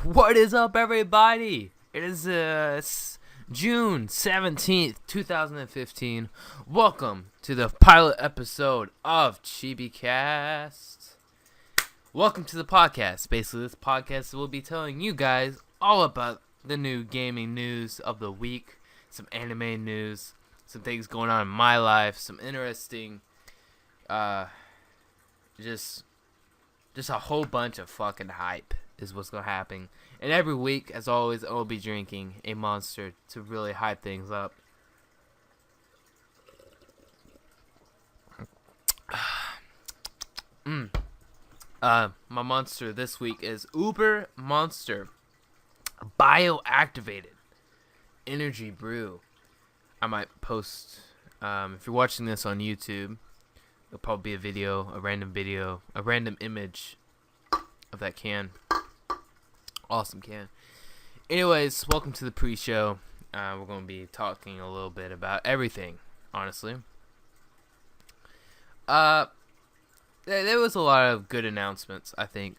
What is up, everybody? It is June 17th, 2015. Welcome to the pilot episode of ChibiKast. Welcome to the podcast. Basically, this podcast will be telling you guys all about the new gaming news of the week, some anime news, some things going on in my life, some interesting, just a whole bunch of fucking hype is what's gonna happen. And every week, as always, I'll be drinking a Monster to really hype things up. My Monster this week is Uber Monster Bioactivated Energy Brew. I might post, if you're watching this on YouTube, it'll probably be a random image of that can. Awesome can. Anyways, welcome to the pre-show. We're going to be talking a little bit about everything, honestly. There was a lot of good announcements, I think,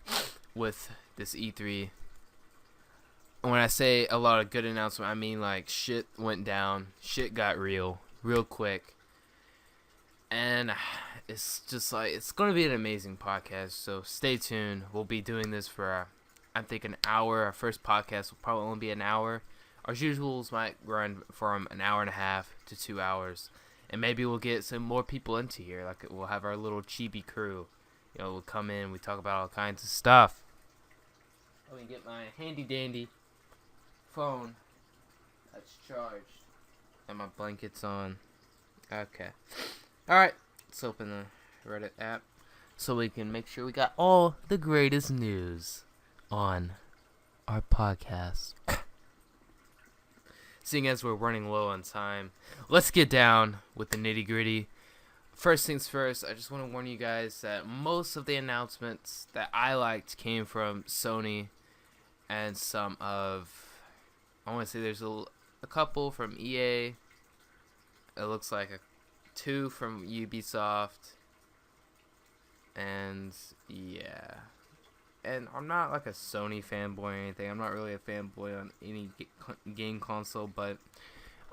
with this E3. And when I say a lot of good announcement, I mean like shit went down, shit got real quick. And it's just like, it's going to be an amazing podcast, so stay tuned. We'll be doing this for, I think, an hour. Our first podcast will probably only be an hour. Our usuals might run from an hour and a half to 2 hours. And maybe we'll get some more people into here. Like, we'll have our little chibi crew. You know, we'll come in, we talk about all kinds of stuff. Let me get my handy-dandy phone that's charged. And my blankets on. Okay. Alright, let's open the Reddit app so we can make sure we got all the greatest news on our podcast. Seeing as we're running low on time, let's get down with the nitty gritty. First things first, I just want to warn you guys that most of the announcements that I liked came from Sony and some of, I want to say there's a couple from EA. It looks like 2 from Ubisoft. And yeah. And I'm not like a Sony fanboy or anything. I'm not really a fanboy on any game console, but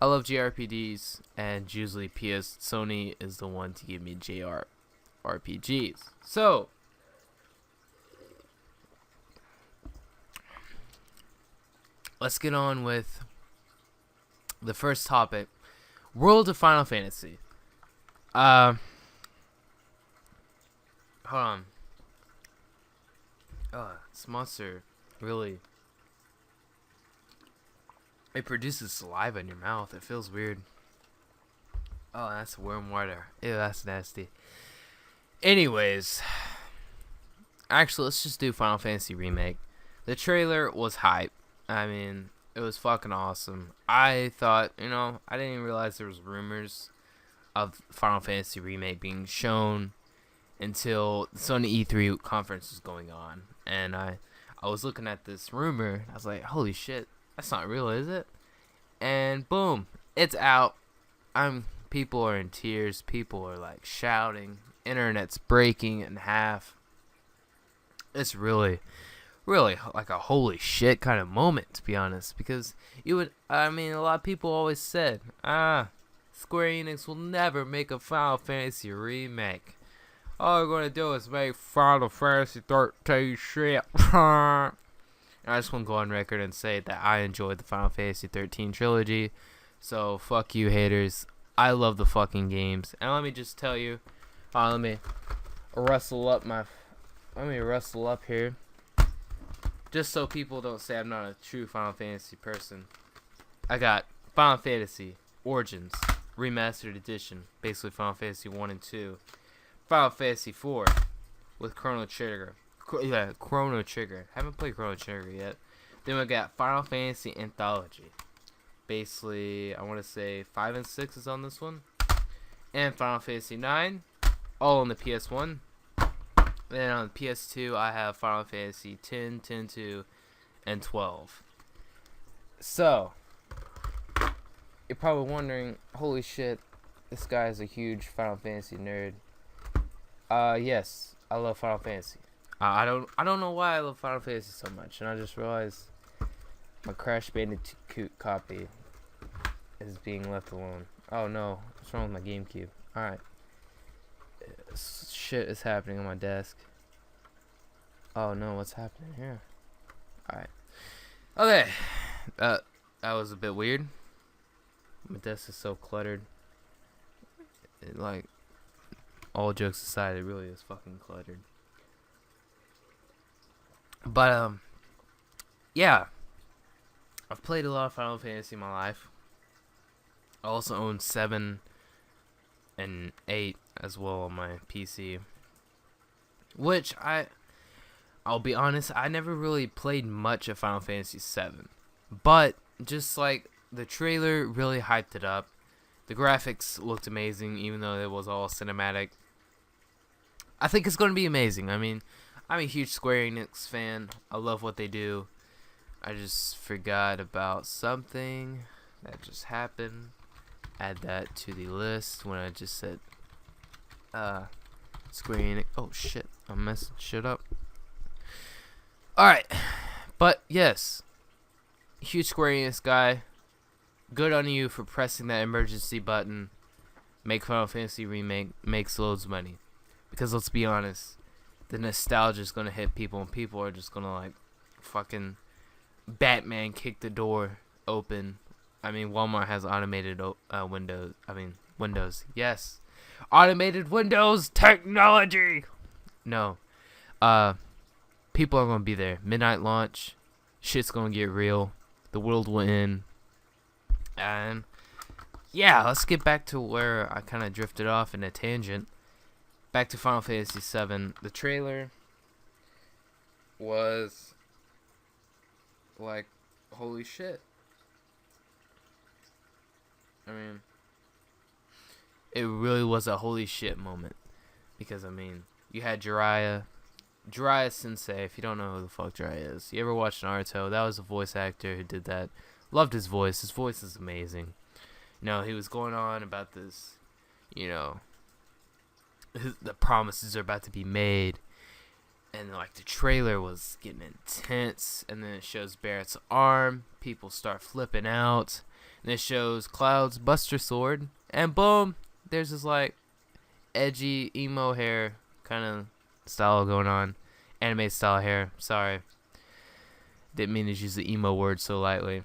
I love JRPGs, and usually Sony is the one to give me JRPGs. So, let's get on with the first topic. World of Final Fantasy. Hold on. This monster really, it produces saliva in your mouth. It feels weird. Oh, that's worm water. Ew, that's nasty. Anyways, actually, let's just do Final Fantasy Remake. The trailer was hype. I mean, it was fucking awesome. I thought, I didn't even realize there was rumors of Final Fantasy Remake being shown until the Sony E3 conference was going on. And I was looking at this rumor. I was like, holy shit, that's not real, is it? And boom, it's out. People are in tears. People are like shouting. Internet's breaking in half. It's really like a holy shit kind of moment, to be honest. Because a lot of people always said, Square Enix will never make a Final Fantasy remake. All we're gonna do is make Final Fantasy 13 shit. And I just want to go on record and say that I enjoyed the Final Fantasy 13 trilogy. So fuck you, haters. I love the fucking games. And let me just tell you. Let me rustle up here. Just so people don't say I'm not a true Final Fantasy person. I got Final Fantasy Origins Remastered Edition. Basically Final Fantasy 1 and 2. Final Fantasy 4 with Chrono Trigger. Chrono Trigger. Haven't played Chrono Trigger yet. Then we got Final Fantasy Anthology. Basically, I want to say 5 and 6 is on this one. And Final Fantasy 9. All on the PS1. Then on the PS2, I have Final Fantasy 10, 10-2, and 12. So, you're probably wondering, holy shit, this guy is a huge Final Fantasy nerd. Yes, I love Final Fantasy. I don't know why I love Final Fantasy so much, and I just realized my Crash Bandicoot copy is being left alone. Oh no, what's wrong with my GameCube? Alright. Shit is happening on my desk. Oh no, what's happening here? Alright. Okay. That was a bit weird. My desk is so cluttered. Like, all jokes aside, it really is fucking cluttered. But, yeah. I've played a lot of Final Fantasy in my life. I also own 7 and 8 as well on my PC. Which, I'll be honest, I never really played much of Final Fantasy 7. But, just like, the trailer really hyped it up. The graphics looked amazing, even though it was all cinematic. I think it's going to be amazing. I mean, I'm a huge Square Enix fan. I love what they do. I just forgot about something that just happened. Add that to the list when I just said Square Enix. Oh shit, I'm messing shit up. Alright, but yes, huge Square Enix guy. Good on you for pressing that emergency button. Make Final Fantasy Remake, makes loads of money. Because let's be honest, the nostalgia is gonna hit people, and people are just gonna like fucking Batman kick the door open. I mean, Walmart has automated windows. Windows. Yes, automated windows technology. No, people are gonna be there. Midnight launch. Shit's gonna get real. The world will end. And yeah, let's get back to where I kind of drifted off in a tangent. Back to Final Fantasy VII. The trailer was like, holy shit. I mean, it really was a holy shit moment. Because, I mean, you had Jiraiya Sensei. If you don't know who the fuck Jiraiya is, you ever watched Naruto? That was the voice actor who did that. Loved his voice. His voice is amazing. You know, he was going on about this, you know, the promises are about to be made. And, like, the trailer was getting intense. And then it shows Barrett's arm. People start flipping out. And it shows Cloud's Buster Sword. And boom, there's this, like, edgy, emo hair kind of style going on. Anime style hair. Sorry. Didn't mean to use the emo word so lightly.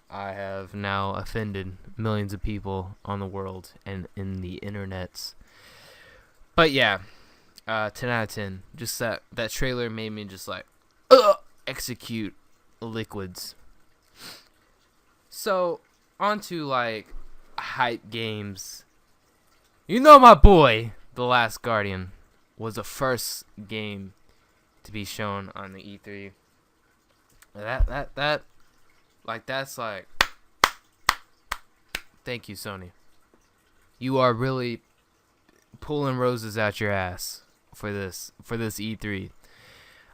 I have now offended millions of people on the world and in the internets. But yeah, 10 out of 10. Just that trailer made me just like, execute liquids. So, on to like hype games. You know my boy, The Last Guardian, was the first game to be shown on the E3. That's like, thank you, Sony. You are really pulling roses out your ass for this E3.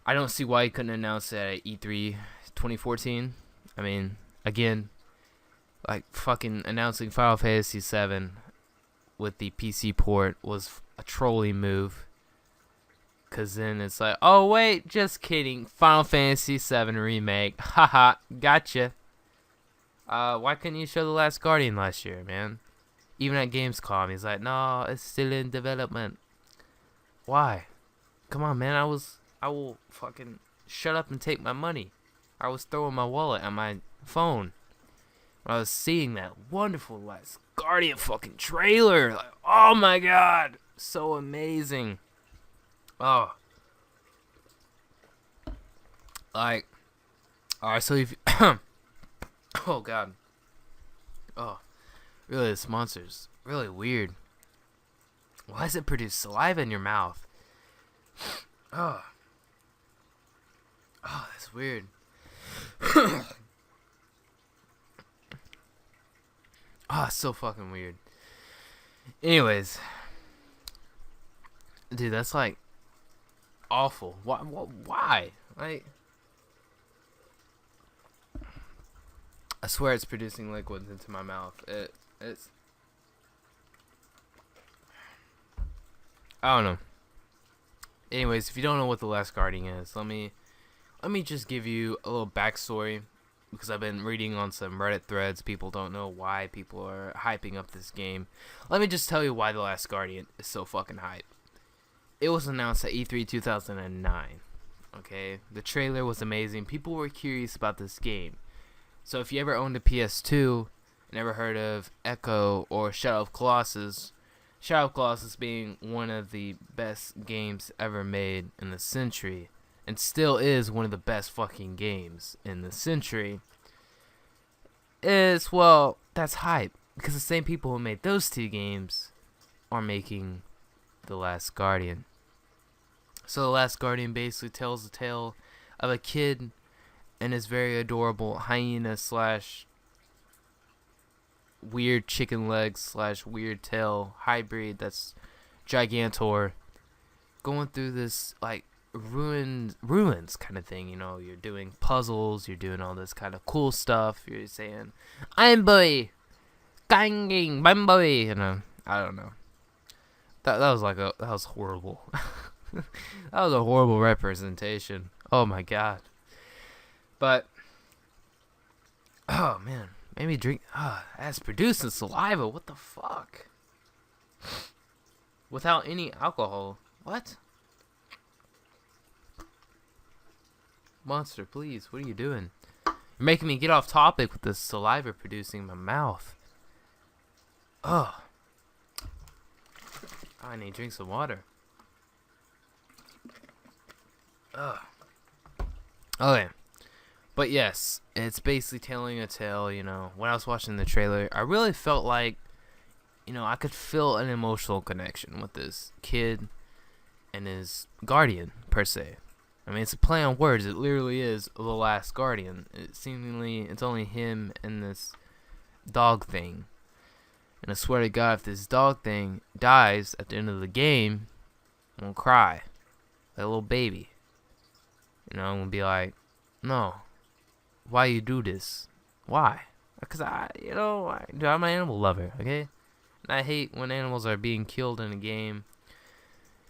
I don't see why you couldn't announce it at E3 2014. I mean, again, like fucking announcing Final Fantasy VII with the PC port was a trolling move. Cause then it's like, oh wait, just kidding. Final Fantasy VII Remake. Haha, gotcha. Why couldn't you show The Last Guardian last year, man? Even at Gamescom, he's like, no, it's still in development. Why? Come on, man. I will fucking shut up and take my money. I was throwing my wallet at my phone when I was seeing that wonderful Last Guardian fucking trailer. Like, oh my god, so amazing. Oh. Like, alright, so if oh god. Oh. Really, this monster's really weird. Why does it produce saliva in your mouth? Oh. Oh, that's weird. Oh, it's so fucking weird. Anyways. Dude, that's like awful. Why? Like, I swear it's producing liquids into my mouth. It's I don't know. Anyways, if you don't know what The Last Guardian is, let me just give you a little backstory, because I've been reading on some Reddit threads. People don't know why people are hyping up this game. Let me just tell you why The Last Guardian is so fucking hype. It was announced at E3 2009. Okay, the trailer was amazing. People were curious about this game. So if you ever owned a PS2 and ever heard of Echo or Shadow of Colossus, Shadow of Colossus being one of the best games ever made in the century, and still is one of the best fucking games in the century, is, well, that's hype. Because the same people who made those two games are making The Last Guardian. So The Last Guardian basically tells the tale of a kid and his very adorable hyena slash weird chicken leg slash weird tail hybrid that's Gigantor, going through this like ruins kind of thing. You know, you're doing puzzles, you're doing all this kind of cool stuff. You're saying, "I'm boy, ganging, boy," you know. I don't know. That was horrible. That was a horrible representation. Oh my god. But oh man, made me drink. That's producing saliva. What the fuck? Without any alcohol. What? Monster, please. What are you doing? You're making me get off topic with this saliva producing in my mouth. Ugh. I need to drink some water. Ugh. Okay. But yes, it's basically telling a tale, you know. When I was watching the trailer, I really felt like, you know, I could feel an emotional connection with this kid and his guardian, per se. I mean, it's a play on words. It literally is The Last Guardian. It's only him and this dog thing. And I swear to God, if this dog thing dies at the end of the game, I'm gonna cry. Like a little baby. You know, I'm gonna be like, no. Why you do this? Why? Because I'm an animal lover, okay? And I hate when animals are being killed in a game.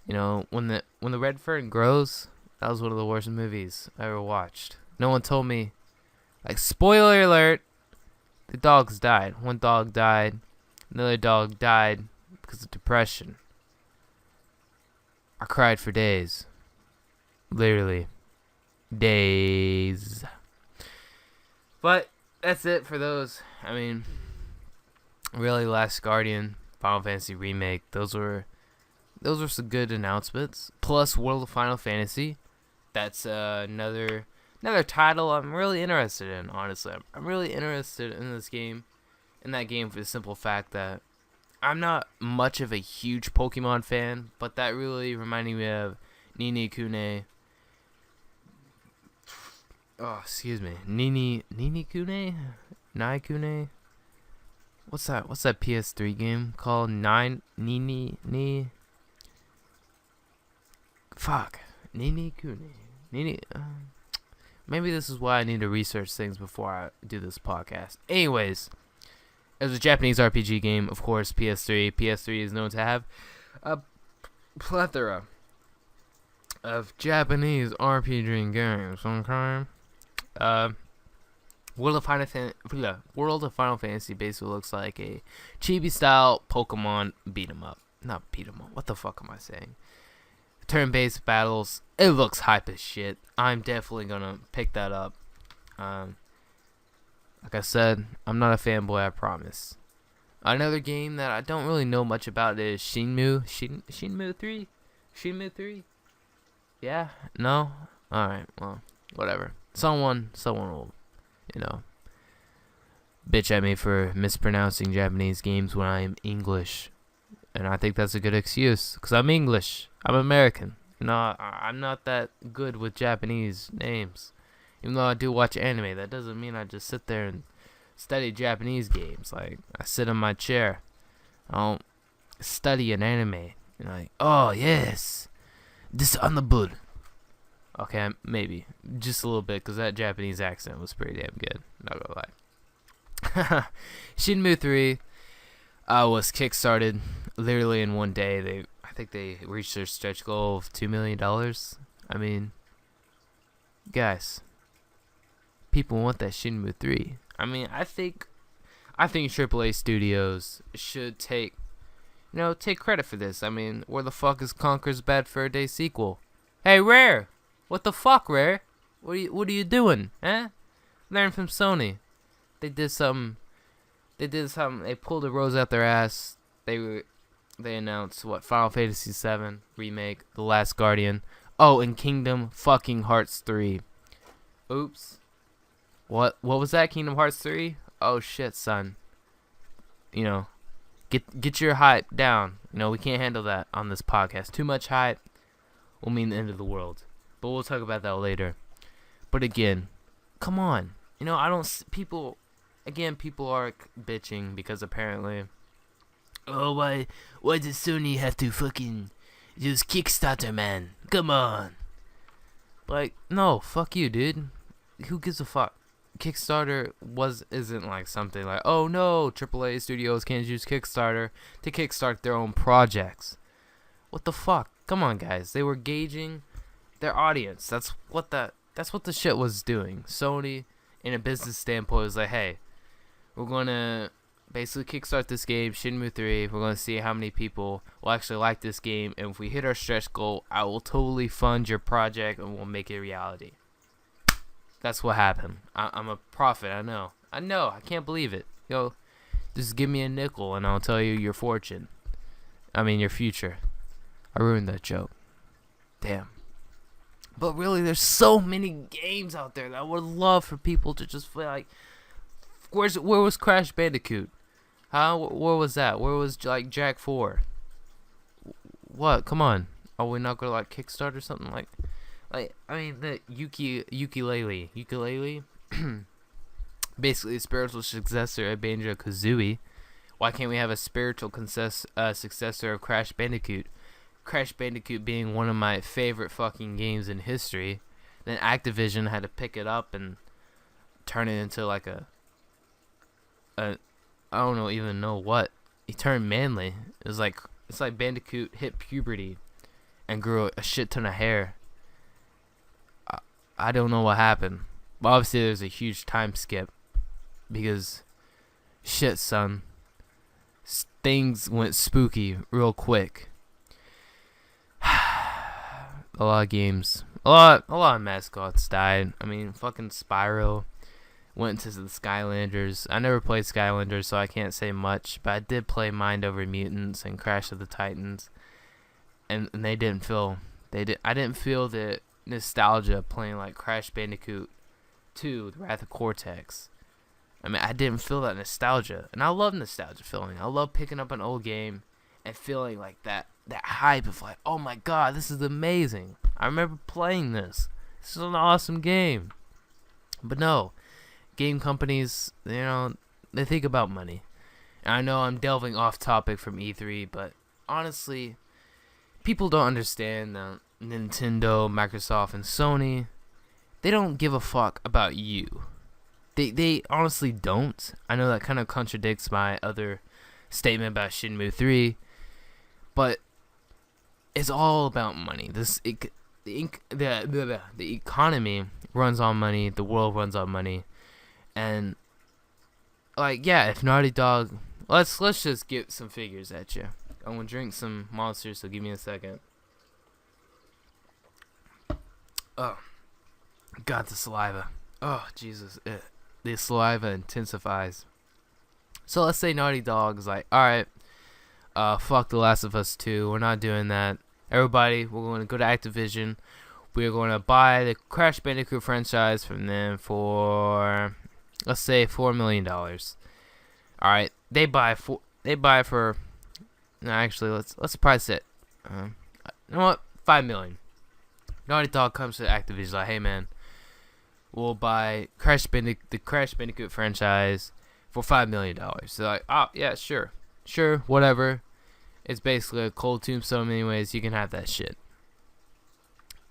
You know, when the red fern grows, that was one of the worst movies I ever watched. No one told me, like, spoiler alert, the dogs died. One dog died. Another dog died because of depression. I cried for days. Literally. Days. But that's it for those. I mean, really, Last Guardian, Final Fantasy Remake, those were some good announcements. Plus World of Final Fantasy. That's another title I'm really interested in, honestly. I'm really interested in this game. In that game, for the simple fact that I'm not much of a huge Pokemon fan, but that really reminded me of Ni Kune. Oh, excuse me. Ni Kune? Nai Kune? What's that PS3 game called? Ni Fuck. Ni Kune. Maybe this is why I need to research things before I do this podcast. Anyways, it was a Japanese RPG game, of course, PS3. PS3 is known to have a plethora of Japanese RPG games, okay? World of Final Fantasy basically looks like a chibi-style Pokemon beat-em-up. Not beat-em-up, what the fuck am I saying? Turn-based battles. It looks hype as shit. I'm definitely gonna pick that up. Like I said, I'm not a fanboy, I promise. Another game that I don't really know much about is Shenmue 3? Shenmue 3? Yeah? No? Alright, well, whatever. Someone will, you know, bitch at me for mispronouncing Japanese games when I am English. And I think that's a good excuse, because I'm English. I'm American. You know, I'm not that good with Japanese names. Even though I do watch anime, that doesn't mean I just sit there and study Japanese games. Like, I sit in my chair. I don't study an anime. And like, oh, yes. Dishonorable. Okay, maybe. Just a little bit, because that Japanese accent was pretty damn good. Not gonna lie. Shenmue 3 was kickstarted literally in one day. I I think they reached their stretch goal of $2 million. I mean, guys, people want that Shenmue 3. I mean, I think AAA studios should take credit for this. I mean, where the fuck is Conker's Bad Fur Day sequel? Hey, Rare! What the fuck, Rare? What are you doing, huh? Learn from Sony. They did something. They pulled a rose out their ass. They announced Final Fantasy VII remake, The Last Guardian. Oh, and Kingdom fucking Hearts 3. Oops. What was that? Kingdom Hearts 3? Oh shit, son. Get your hype down. We can't handle that on this podcast. Too much hype will mean the end of the world. But we'll talk about that later. But again, come on. I don't people are bitching because apparently, oh, why does Sony have to fucking use Kickstarter, man? Come on. Like, no, fuck you, dude. Who gives a fuck? Kickstarter isn't like something like, oh no, AAA studios can't use Kickstarter to kickstart their own projects. What the fuck? Come on, guys. They were gauging their audience. That's what the shit was doing. Sony, in a business standpoint, was like, hey, we're gonna basically kickstart this game, Shenmue 3. We're gonna see how many people will actually like this game, and if we hit our stretch goal, I will totally fund your project and we'll make it a reality. That's what happened. I'm a prophet. I know. I can't believe it. Yo, just give me a nickel and I'll tell you your fortune. I mean, your future. I ruined that joke. Damn. But really, there's so many games out there that I would love for people to just feel like, where was Crash Bandicoot? Where was that? Where was Jack 4? What? Come on. Are we not gonna Kickstart or something like? I mean, the ukulele, basically a spiritual successor of Banjo-Kazooie. Why can't we have a spiritual successor of Crash Bandicoot? Crash Bandicoot being one of my favorite fucking games in history. Then Activision had to pick it up and turn it into I don't even know what. He turned manly. It's like Bandicoot hit puberty and grew a shit ton of hair. I don't know what happened. But obviously there's a huge time skip. Because, shit, son. Things went spooky real quick. A lot of games. A lot of mascots died. I mean, fucking Spyro went into the Skylanders. I never played Skylanders, so I can't say much. But I did play Mind Over Mutants and Crash of the Titans. And they didn't feel... I didn't feel the nostalgia playing Crash Bandicoot 2, The Wrath of Cortex. I mean, I didn't feel that nostalgia. And I love nostalgia feeling. I love picking up an old game and feeling that hype of oh my god, this is amazing. I remember playing this. This is an awesome game. But no, game companies, they think about money. And I know I'm delving off topic from E3, but honestly, people don't understand that Nintendo, Microsoft, and Sony, they don't give a fuck about you. They honestly don't. I know that kind of contradicts my other statement about Shenmue 3, but it's all about money. The economy runs on money. The world runs on money, and if Naughty Dog, let's just get some figures at you. I'm gonna drink some Monsters, so give me a second. Oh, God, the saliva. Oh, Jesus. The saliva intensifies. So let's say Naughty Dog is alright, fuck The Last of Us 2. We're not doing that. Everybody, we're going to go to Activision. We're going to buy the Crash Bandicoot franchise from them for, let's say, $4 million. Alright, they buy for, no, actually, let's price it. You know what? $5 million. Naughty Dog comes to Activision hey man, we'll buy the Crash Bandicoot franchise for $5 million. They're oh yeah, sure, whatever. It's basically a cold tombstone anyways. You can have that shit.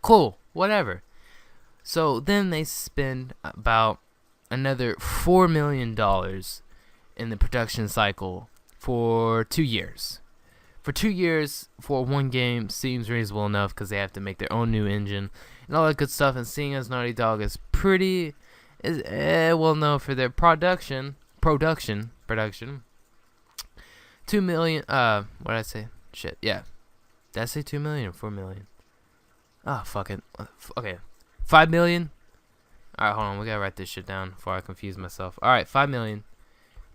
Cool, whatever. So then they spend about another $4 million in the production cycle for 2 years. For 2 years for one game seems reasonable enough because they have to make their own new engine and all that good stuff. And seeing as Naughty Dog is well known for their production. 2 million. What did I say? Shit. Yeah. Did I say 2 million or 4 million? Oh, fuck it. Okay. 5 million. Alright, hold on. We gotta write this shit down before I confuse myself. Alright, 5 million.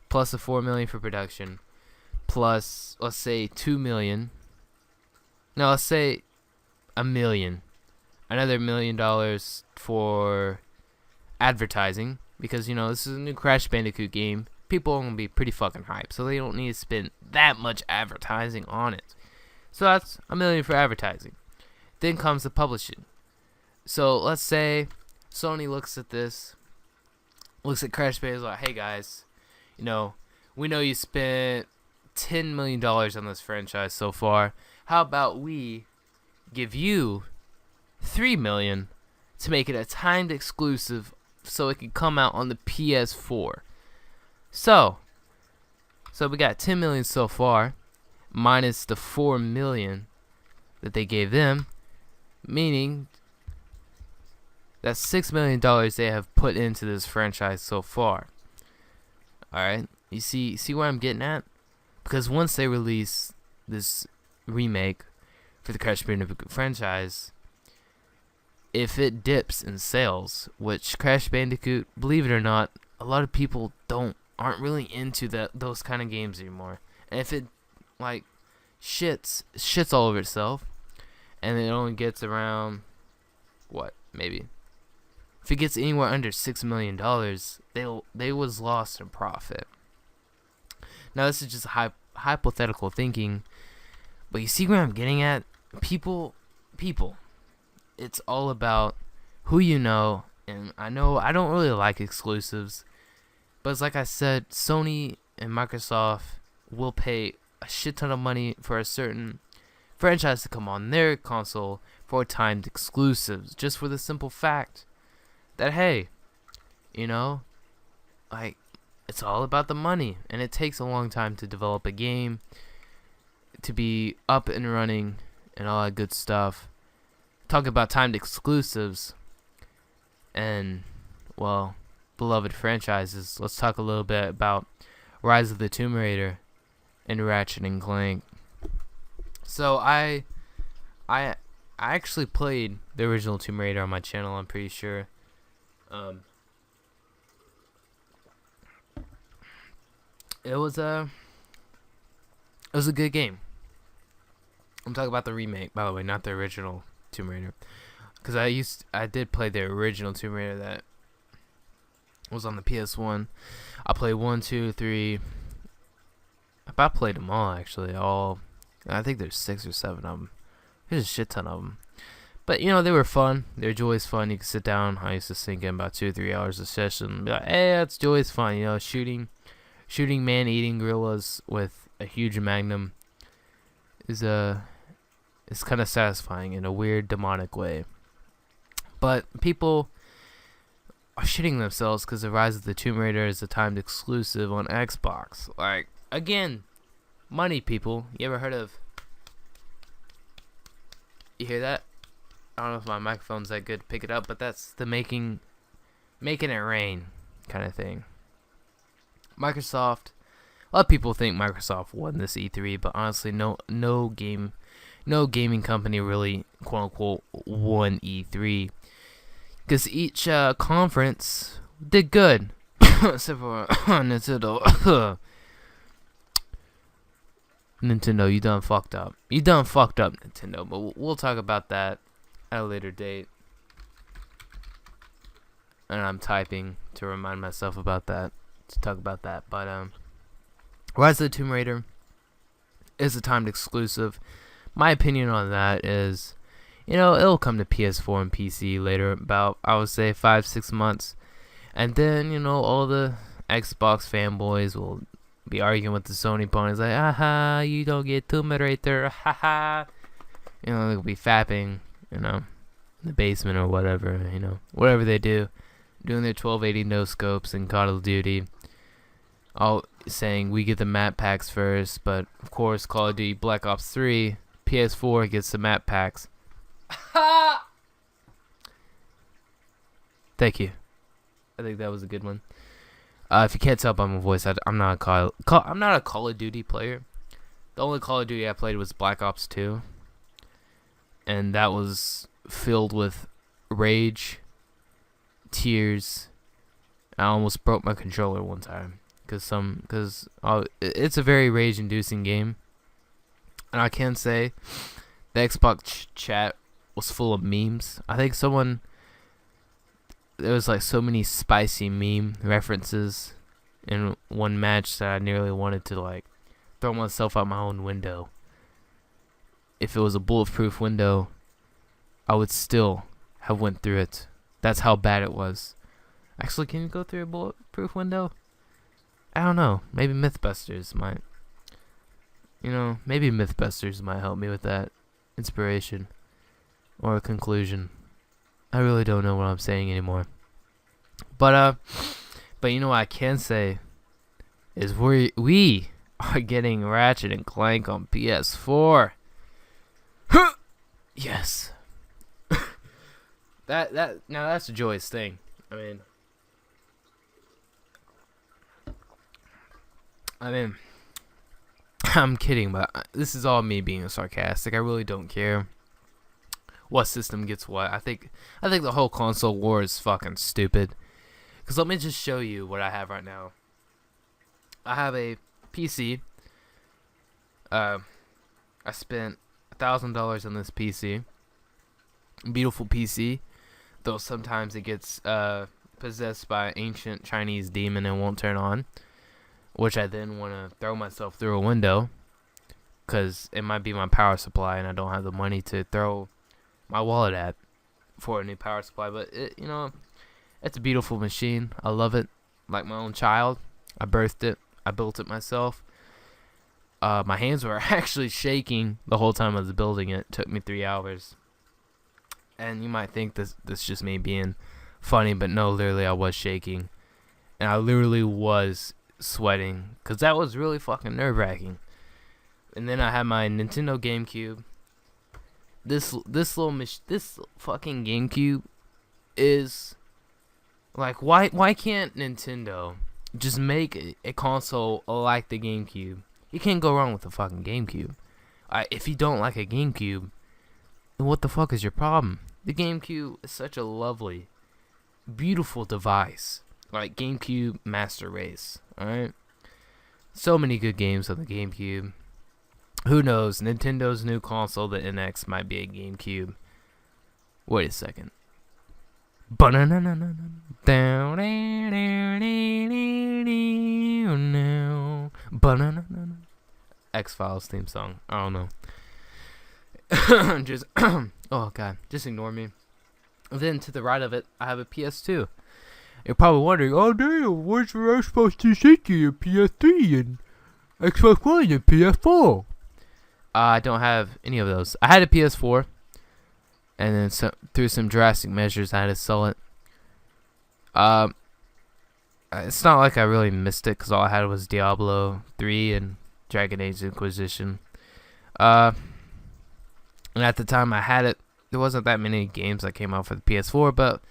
Plus the 4 million for production. Plus, let's say 2 million. No, let's say $1 million. Another $1 million for advertising. Because, this is a new Crash Bandicoot game. People are gonna be pretty fucking hyped. So they don't need to spend that much advertising on it. So that's $1 million for advertising. Then comes the publishing. So let's say Sony looks at this, looks at Crash Bandicoot, like, hey guys, we know you spent $10 million on this franchise so far. How about we give you $3 million to make it a timed exclusive so it can come out on the PS4. So we got $10 million so far, minus the $4 million that they gave them, meaning that's $6 million they have put into this franchise so far. Alright, you see where I'm getting at? Because once they release this remake for the Crash Bandicoot franchise, if it dips in sales, which Crash Bandicoot, believe it or not, a lot of people aren't really into those kind of games anymore. And if it shits all over itself, and it only gets around maybe if it gets anywhere under $6 million, they was lost in profit. Now this is just hypothetical thinking, but you see where I'm getting at? People, it's all about who you know. And I know I don't really like exclusives, but it's like I said, Sony and Microsoft will pay a shit ton of money for a certain franchise to come on their console for timed exclusives, just for the simple fact that, hey, it's all about the money, and it takes a long time to develop a game, to be up and running, and all that good stuff. Talk about timed exclusives and, beloved franchises. Let's talk a little bit about Rise of the Tomb Raider and Ratchet and Clank. So I actually played the original Tomb Raider on my channel, I'm pretty sure. It was a good game. I'm talking about the remake, by the way, not the original Tomb Raider, because I did play the original Tomb Raider that was on the PS1. I played 1, 2, 3. I about played them all, actually. I think there's 6 or 7 of them. There's a shit ton of them. But, they were fun. They're joyous fun. You can sit down. I used to sink in about 2 or 3 hours a session and be like, hey, that's joyous fun. Shooting man-eating gorillas with a huge magnum is kind of satisfying in a weird, demonic way. But people are shitting themselves because the Rise of the Tomb Raider is a timed exclusive on Xbox. Again, money, people. You ever heard of... You hear that? I don't know if my microphone's that good to pick it up, but that's the making it rain kind of thing. Microsoft, a lot of people think Microsoft won this E3, but honestly, no gaming company really, quote unquote, won E3, because each conference did good, except for Nintendo. Nintendo, you done fucked up. You done fucked up, Nintendo. But we'll talk about that at a later date. And I'm typing to remind myself about that, to talk about that. But Rise of the Tomb Raider is a timed exclusive. My opinion on that is, it'll come to PS4 and PC later, about, I would say, 5-6 months. And then, all the Xbox fanboys will be arguing with the Sony ponies like, aha, you don't get Tomb Raider, haha. They'll be fapping, in the basement or whatever, whatever they do, doing their 1280 no scopes in Call of Duty. all saying we get the map packs first, but of course Call of Duty Black Ops 3 PS4 gets the map packs. Thank you. I think that was a good one. If you can't tell by my voice, I'm not a Call of Duty player. The only Call of Duty I played was Black Ops 2, and that was filled with rage, tears. I almost broke my controller one time because it's a very rage-inducing game, and I can say the Xbox chat was full of memes. I think there was like so many spicy meme references in one match that I nearly wanted to like throw myself out my own window. If it was a bulletproof window, I would still have went through it. That's how bad it was. Actually, can you go through a bulletproof window? I don't know. Maybe Mythbusters might. Maybe Mythbusters might help me with that inspiration or a conclusion. I really don't know what I'm saying anymore. But you know what I can say is we are getting Ratchet and Clank on PS4. Yes. Now that's a joyous thing. I mean, I'm kidding, but this is all me being sarcastic. I really don't care what system gets what. I think the whole console war is fucking stupid. Cause let me just show you what I have right now. I have a PC. I spent $1,000 on this PC. Beautiful PC, though sometimes it gets possessed by an ancient Chinese demon and won't turn on, which I then want to throw myself through a window, cause it might be my power supply and I don't have the money to throw my wallet at for a new power supply. But it's a beautiful machine. I love it like my own child. I birthed it. I built it myself. My hands were actually shaking the whole time I was building it. It took me 3 hours. And you might think this just me being funny, but no, literally I was shaking. And I literally was sweating, because that was really fucking nerve-wracking. And then I had my Nintendo GameCube. This fucking GameCube is like, why can't Nintendo just make a console like the GameCube? You can't go wrong with the fucking GameCube. If you don't like a GameCube, then what the fuck is your problem? The GameCube is such a lovely, beautiful device. Like GameCube Master Race, alright? So many good games on the GameCube. Who knows? Nintendo's new console, the NX, might be a GameCube. Wait a second. X-Files theme song. I don't know. Oh god, just ignore me. And then to the right of it, I have a PS2. You're probably wondering, oh damn, where's I supposed to sync your PS3 and Xbox One and PS4? I don't have any of those. I had a PS4, and then through some drastic measures, I had to sell it. It's not like I really missed it, because all I had was Diablo 3 and Dragon Age Inquisition. And at the time I had it, there wasn't that many games that came out for the PS4, but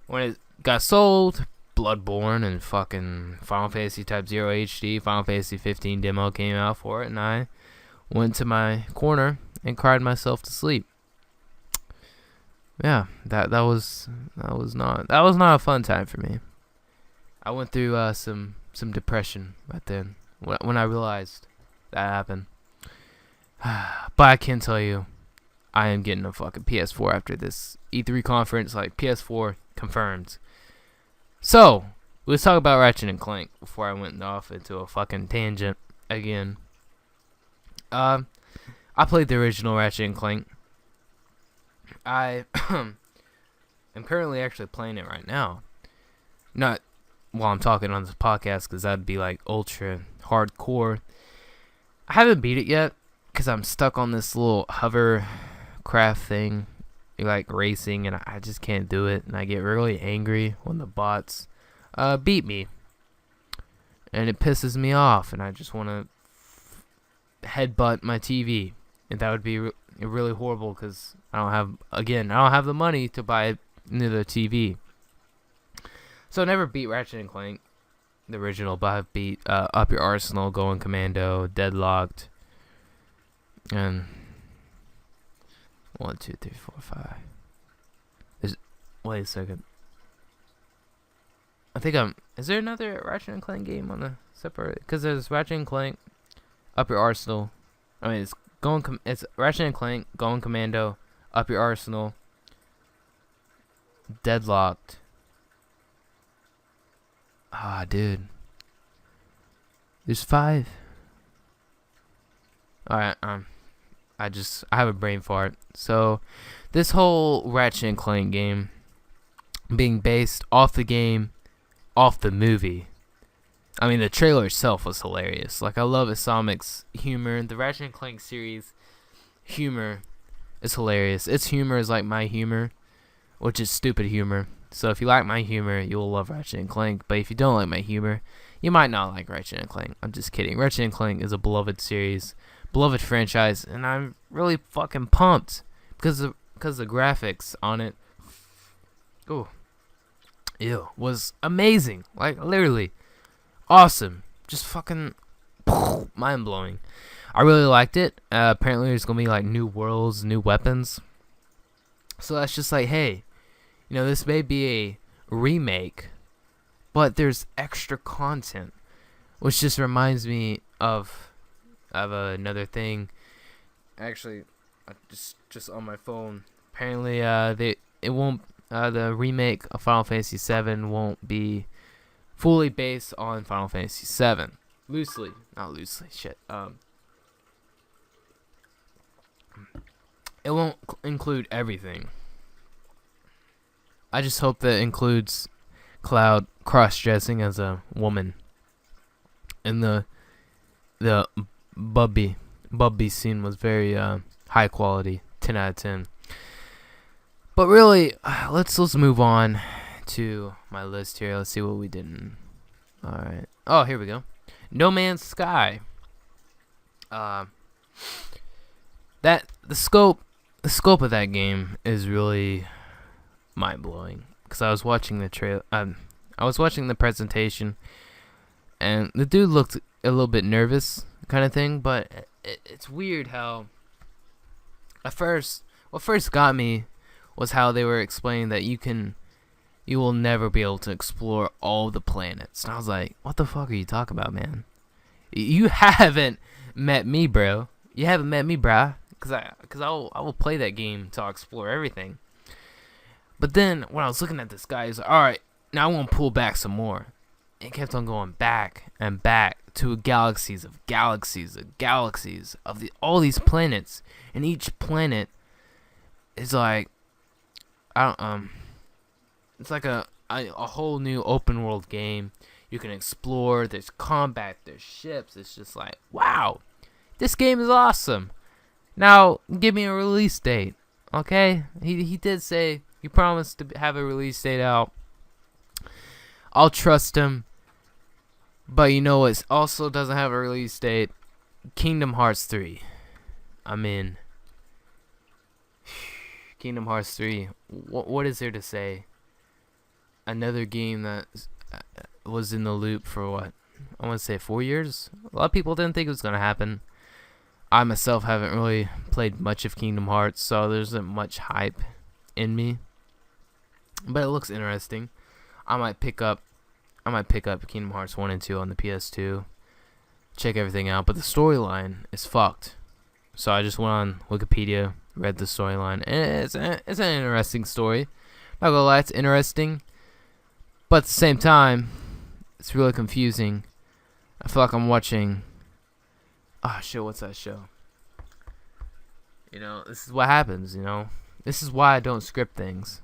when it got sold, Bloodborne and fucking Final Fantasy Type 0 HD, Final Fantasy 15 demo came out for it, and I went to my corner and cried myself to sleep. Yeah, that was not a fun time for me. I went through some depression right then when I realized that happened. But I can tell you, I am getting a fucking PS4 after this E3 conference. Like, PS4 confirmed. So let's talk about Ratchet and Clank before I went off into a fucking tangent again. I played the original Ratchet and Clank. I am currently actually playing it right now. Not while I'm talking on this podcast, because that'd be like ultra hardcore. I haven't beat it yet, because I'm stuck on this little hovercraft thing, like racing, and I just can't do it. And I get really angry when the bots beat me. and it pisses me off, and I just want to headbutt my TV, and that would be really horrible because I don't have the money to buy another TV. So I never beat Ratchet and Clank, the original, but I've beat Up Your Arsenal, Going Commando, Deadlocked, and 1, 2, 3, 4, 5. Wait a second. I think is there another Ratchet and Clank game on the separate? Because there's Ratchet and Clank, Up Your Arsenal. I mean, it's Ratchet and Clank, Going Commando, Up Your Arsenal, Deadlocked. Ah, dude. There's 5. Alright, I have a brain fart. So, this whole Ratchet and Clank game being based off the movie. I mean, the trailer itself was hilarious. Like, I love Isomic's humor. The Ratchet and Clank series humor is hilarious. Its humor is like my humor, which is stupid humor. So if you like my humor, you'll love Ratchet and Clank. But if you don't like my humor, you might not like Ratchet and Clank. I'm just kidding. Ratchet and Clank is a beloved series, beloved franchise, and I'm really fucking pumped because the graphics on it, was amazing. Like, literally awesome. Just fucking mind blowing. I really liked it. Apparently there's gonna be like new worlds, new weapons. So that's just like, hey, you know, this may be a remake, but there's extra content, which just reminds me of another thing. Actually, just on my phone. Apparently, the remake of Final Fantasy VII won't be fully based on Final Fantasy VII. Not loosely. Shit. It won't include everything. I just hope that includes Cloud cross-dressing as a woman, and the Bubby scene was very high quality, 10 out of 10. But really, let's move on to my list here. Let's see what we didn't. All right. Oh, here we go. No Man's Sky. The scope of that game is really mind-blowing, because I was watching the I was watching the presentation, and the dude looked a little bit nervous, kind of thing. But it's weird how what first got me was how they were explaining that you will never be able to explore all the planets. And I was like, what the fuck are you talking about, man? You haven't met me, bro. You haven't met me, brah. Because I will play that game to explore everything. But then when I was looking at this guy, he's like, all right, now I want to pull back some more. And kept on going back and back to galaxies of all these planets, and each planet is like, it's like a whole new open world game. You can explore. There's combat. There's ships. It's just like, wow, this game is awesome. Now give me a release date, okay? He did say he promised to have a release date out. I'll trust him. But you know what also doesn't have a release date? Kingdom Hearts 3. I'm in. Kingdom Hearts 3. What is there to say? Another game that was in the loop for what? I want to say 4 years? A lot of people didn't think it was going to happen. I myself haven't really played much of Kingdom Hearts, so there isn't much hype in me. But it looks interesting. I might pick up Kingdom Hearts 1 and 2 on the PS2. Check everything out, but the storyline is fucked. So I just went on Wikipedia, read the storyline, and it's an interesting story. Not gonna lie, it's interesting, but at the same time, it's really confusing. I feel like I'm watching. Oh shit, what's that show? You know, this is what happens. You know, this is why I don't script things.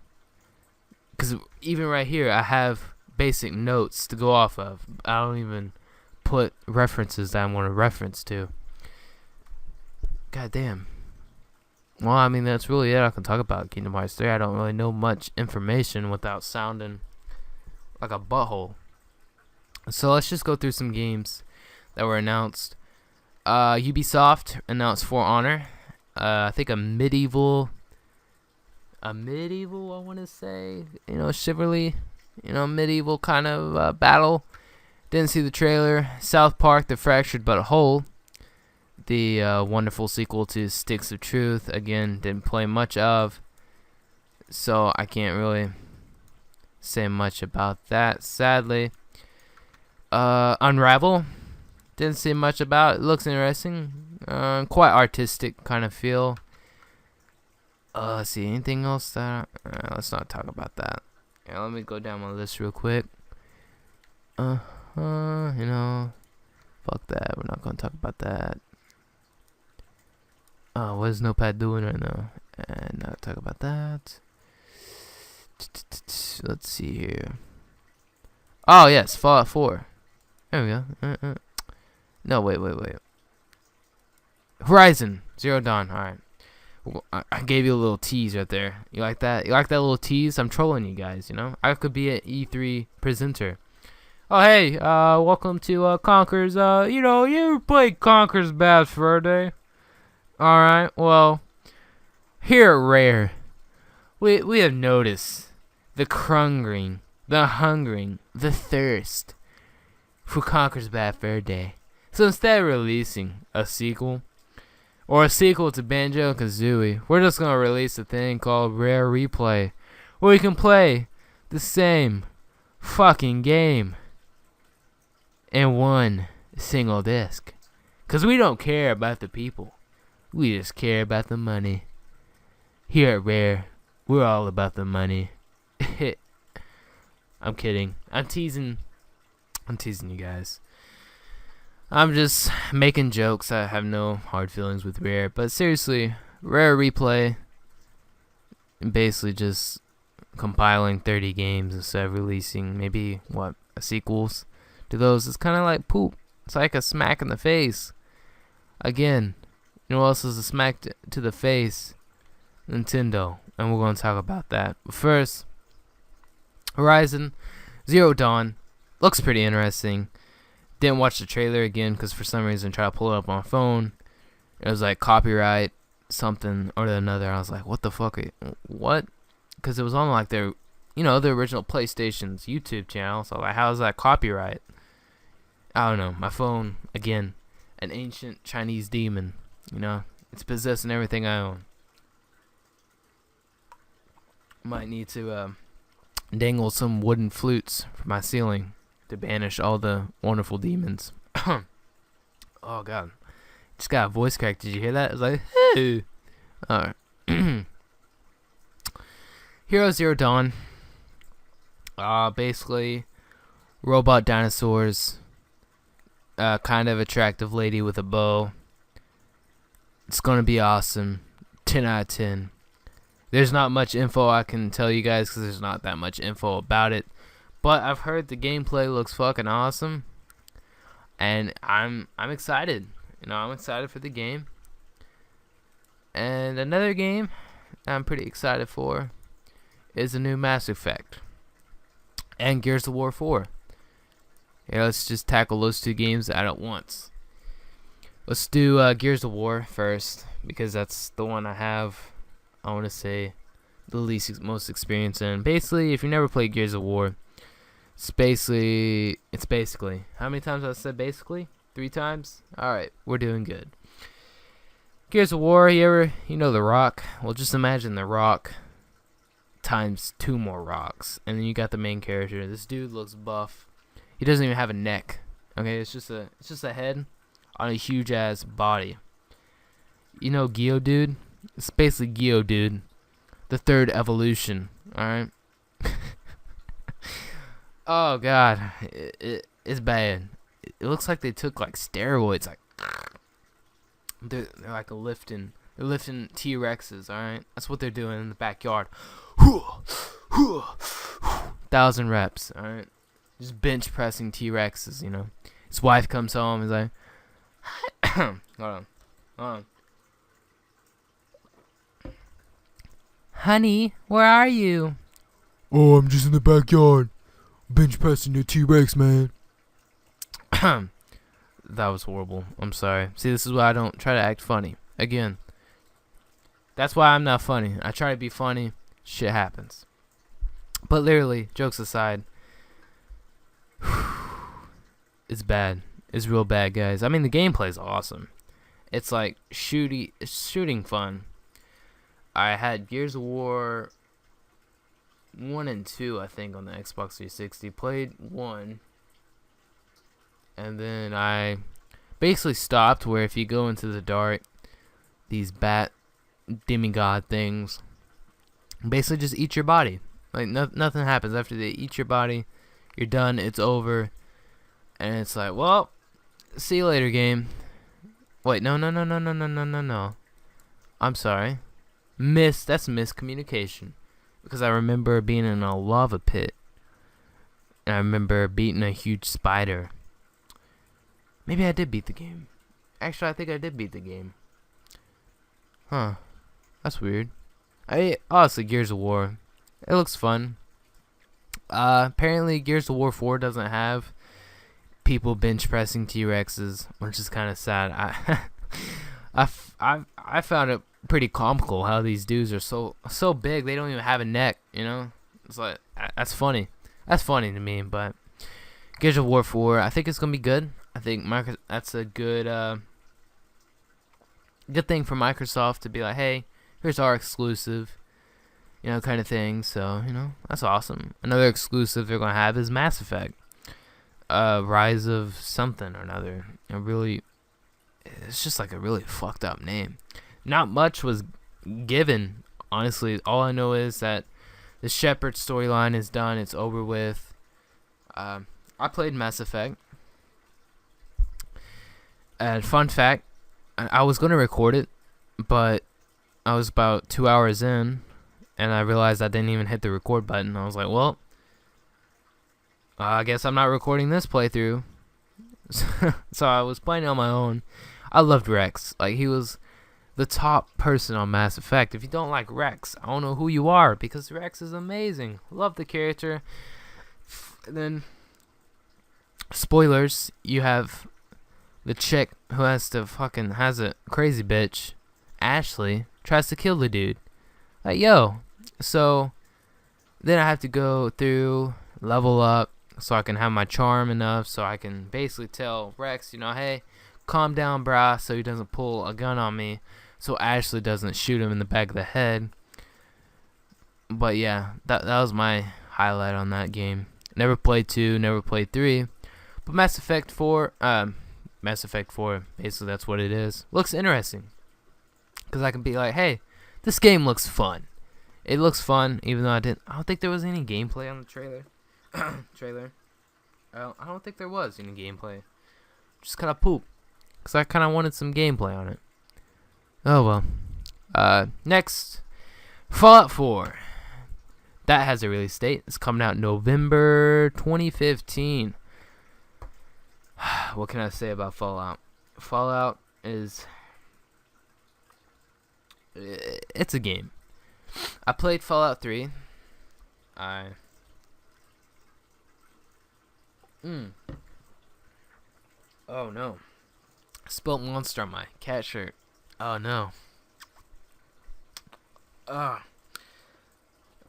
Because even right here, I have basic notes to go off of. I don't even put references that I want to reference to. God damn. Well, I mean, that's really it I can talk about Kingdom Hearts 3. I don't really know much information without sounding like a butthole. So let's just go through some games that were announced. Ubisoft announced For Honor. I think a medieval, I want to say, chivalry, medieval kind of battle. Didn't see the trailer. South Park: The Fractured But Whole, the wonderful sequel to Sticks of Truth. Again, didn't play much of, so I can't really say much about that, sadly. Unravel, didn't see much about. It looks interesting. Quite artistic kind of feel. Let's see, anything else that let's not talk about that. Yeah, let me go down my list real quick. Fuck that. We're not gonna talk about that. What is Notepad doing right now? And not talk about that. Let's see here. Oh yes, Fallout 4. There we go. No, wait. Horizon Zero Dawn. All right. I gave you a little tease right there. You like that? You like that little tease? I'm trolling you guys. I could be an E3 presenter. Oh hey, welcome to Conker's. You ever played Conker's Bad Fur Day? All right. Well, here at Rare, we have noticed the hungering, the thirst for Conker's Bad Fur Day. So instead of releasing a sequel, or a sequel to Banjo-Kazooie, we're just gonna release a thing called Rare Replay, where we can play the same fucking game in one single disc. Cause we don't care about the people, we just care about the money. Here at Rare, we're all about the money. I'm kidding. I'm teasing you guys. I'm just making jokes. I have no hard feelings with Rare. But seriously, Rare Replay, basically just compiling 30 games instead of releasing maybe, sequels to those. It's kind of like poop. It's like a smack in the face. Again, you know what else is a smack to the face? Nintendo. And we're going to talk about that. But first, Horizon Zero Dawn. Looks pretty interesting. Didn't watch the trailer again because for some reason I tried to pull it up on my phone. It was like copyright something or another. I was like, what the fuck? What? Because it was on like their, the original PlayStation's YouTube channel. So like, how is that copyright? I don't know. My phone, again, an ancient Chinese demon. It's possessing everything I own. Might need to dangle some wooden flutes from my ceiling to banish all the wonderful demons. Oh god, just got a voice crack. Did you hear that? It was like, hey. Alright. Hero Zero Dawn. Basically, robot dinosaurs. Kind of attractive lady with a bow. It's gonna be awesome. 10 out of 10. There's not much info I can tell you guys because there's not that much info about it. But I've heard the gameplay looks fucking awesome, and I'm excited. I'm excited for the game. And another game I'm pretty excited for is the new Mass Effect and Gears of War 4. Let's just tackle those two games at once. Let's do Gears of War first because that's the one I have, I want to say, the most experience in. Basically, if you never played Gears of War, it's basically, how many times have I said basically? 3 times? Alright, we're doing good. Gears of War, The Rock? Well, just imagine The Rock times 2 more rocks. And then you got the main character. This dude looks buff. He doesn't even have a neck. Okay, it's just a head on a huge ass body. Geodude? It's basically Geodude. The 3rd evolution. Alright? Oh god, it's bad. It looks like they took like steroids. Like they're like lifting T-Rexes. All right, that's what they're doing in the backyard. 1,000 reps. All right, just bench pressing T-Rexes. His wife comes home. He's like, hold on. Honey, where are you? Oh, I'm just in the backyard. Bench pressing the T-Rex, man. That was horrible. I'm sorry. See, this is why I don't try to act funny. Again, that's why I'm not funny. I try to be funny. Shit happens. But literally, jokes aside, it's bad. It's real bad, guys. I mean, the gameplay's awesome. It's like shooting fun. I had Gears of War 1 and 2, I think, on the Xbox 360. Played 1. And then I basically stopped where if you go into the dark, these bat demigod things basically just eat your body. Like, nothing happens after they eat your body. You're done. It's over. And it's like, well, see you later, game. Wait, no. I'm sorry. That's miscommunication. Because I remember being in a lava pit. And I remember beating a huge spider. Maybe I did beat the game. Actually, I think I did beat the game. Huh. That's weird. Honestly, Gears of War. It looks fun. Apparently, Gears of War 4 doesn't have people bench pressing T-Rexes, which is kind of sad. I found it pretty comical how these dudes are so big they don't even have a neck. You know, it's like that's funny. That's funny to me. But Gears of War 4, I think it's gonna be good. I think that's a good thing for Microsoft to be like, hey, here's our exclusive, you know, kind of thing. So, you know, that's awesome. Another exclusive they're gonna have is Mass Effect, Rise of something or another. It's just like a really fucked up name. Not much was given, honestly. All I know is that the Shepard storyline is done. It's over with. I played Mass Effect. And fun fact, I was going to record it, but I was about 2 hours in, and I realized I didn't even hit the record button. I was like, well, I guess I'm not recording this playthrough. So I was playing on my own. I loved Rex. Like, he was the top person on Mass Effect. If you don't like Rex, I don't know who you are, because Rex is amazing. Love the character. And then, spoilers, you have the chick who has a crazy bitch, Ashley, tries to kill the dude. Like, yo. So then I have to go through, level up, so I can have my charm enough, so I can basically tell Rex, you know, hey, calm down, brah, so he doesn't pull a gun on me, so Ashley doesn't shoot him in the back of the head. But yeah, that was my highlight on that game. Never played 2, never played 3, but Mass Effect 4, basically that's what it is. Looks interesting, because I can be like, hey, this game looks fun. It looks fun, even though I don't think there was any gameplay on the trailer. I don't think there was any gameplay. Just kind of poop, because I kind of wanted some gameplay on it. Oh well. Next, Fallout 4. That has a release date. It's coming out November 2015. What can I say about Fallout? Fallout is... it's a game. I played Fallout 3. Oh no. I spilled Monster on my cat shirt. Oh no. I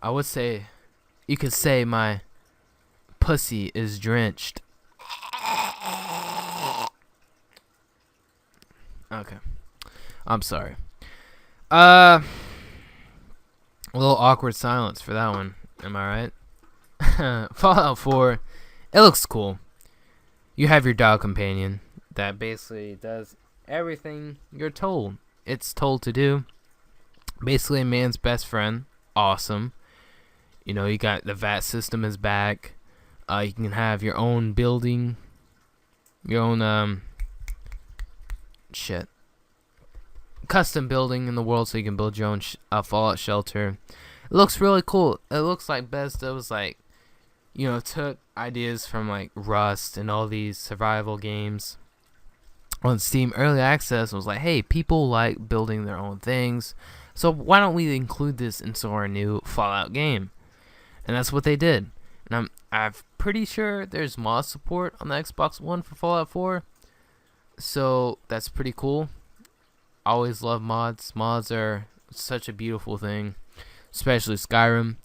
would say, you could say my pussy is drenched. Okay. I'm sorry. A little awkward silence for that one. Am I right? Fallout 4. It looks cool. You have your dog companion that basically does everything you're told. It's told to do. Basically a man's best friend. Awesome. You know, you got the VAT system is back. You can have your own building. Your own, custom building in the world, so you can build your own Fallout shelter. It looks really cool. It looks like Bethesda was like, you know, took ideas from like Rust and all these survival games on Steam Early Access and was like, hey, people like building their own things, so why don't we include this into our new Fallout game? And that's what they did. And I'm pretty sure there's mod support on the Xbox One for Fallout 4. So that's pretty cool. I always love mods. Mods are such a beautiful thing, especially Skyrim.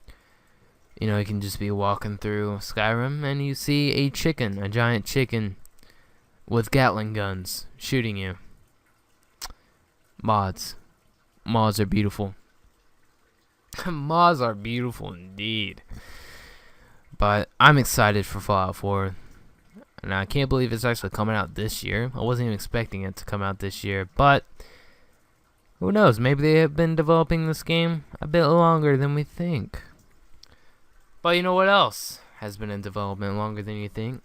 You know, you can just be walking through Skyrim and you see a giant chicken with Gatling guns shooting you. Mods are beautiful. Mods are beautiful indeed. But I'm excited for Fallout 4. And I can't believe it's actually coming out this year. I wasn't even expecting it to come out this year. But who knows? Maybe they have been developing this game a bit longer than we think. But you know what else has been in development longer than you think?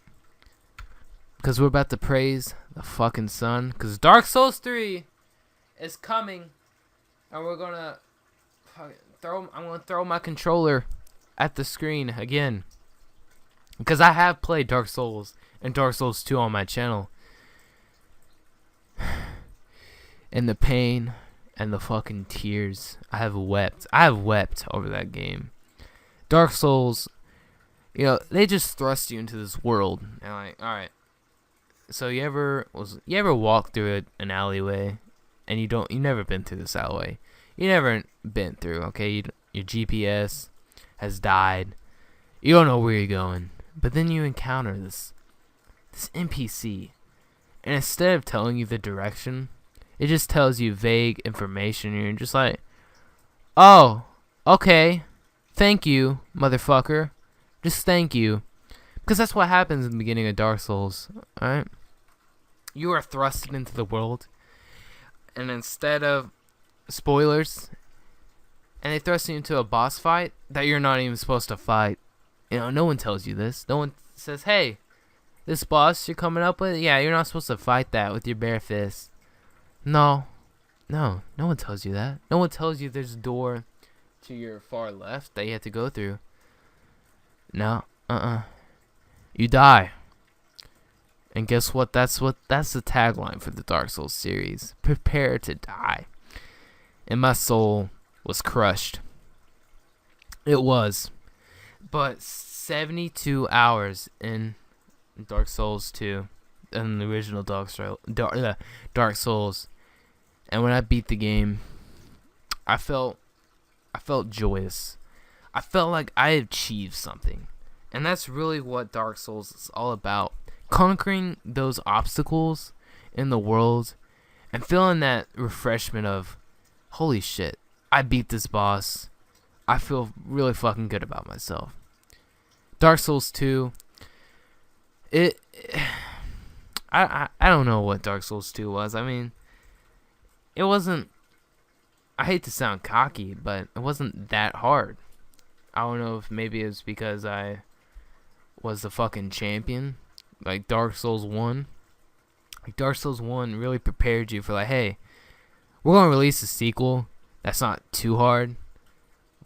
Because we're about to praise the fucking sun. Because Dark Souls 3 is coming. And we're going to I'm going to throw my controller at the screen again. Because I have played Dark Souls and Dark Souls 2 on my channel. And the pain and the fucking tears. I have wept over that game. Dark Souls, you know, they just thrust you into this world. And like, alright. So you ever walk through an alleyway and you never been through this alleyway. You never been through, okay? Your GPS has died. You don't know where you're going. But then you encounter this NPC, and instead of telling you the direction, it just tells you vague information, and you're just like, oh, okay, thank you, motherfucker, just thank you, because that's what happens in the beginning of Dark Souls, alright? You are thrusted into the world, and instead of spoilers, and they thrust you into a boss fight that you're not even supposed to fight. You know, no one tells you this. No one says, hey, this boss you're coming up with, yeah, you're not supposed to fight that with your bare fist. No one tells you that. No one tells you there's a door to your far left that you have to go through. No, you die. And guess what? That's the tagline for the Dark Souls series. Prepare to die. And my soul was crushed. It was. But 72 hours in Dark Souls 2, in the original Dark Souls, and when I beat the game, I felt joyous. I felt like I achieved something, and that's really what Dark Souls is all about: conquering those obstacles in the world, and feeling that refreshment of, holy shit, I beat this boss. I feel really fucking good about myself. Dark Souls 2, I don't know what Dark Souls 2 was. I mean, it wasn't, I hate to sound cocky, but it wasn't that hard. I don't know if maybe it's because I was the fucking champion, like Dark Souls 1. Like Dark Souls 1 really prepared you for like, hey, we're going to release a sequel that's not too hard,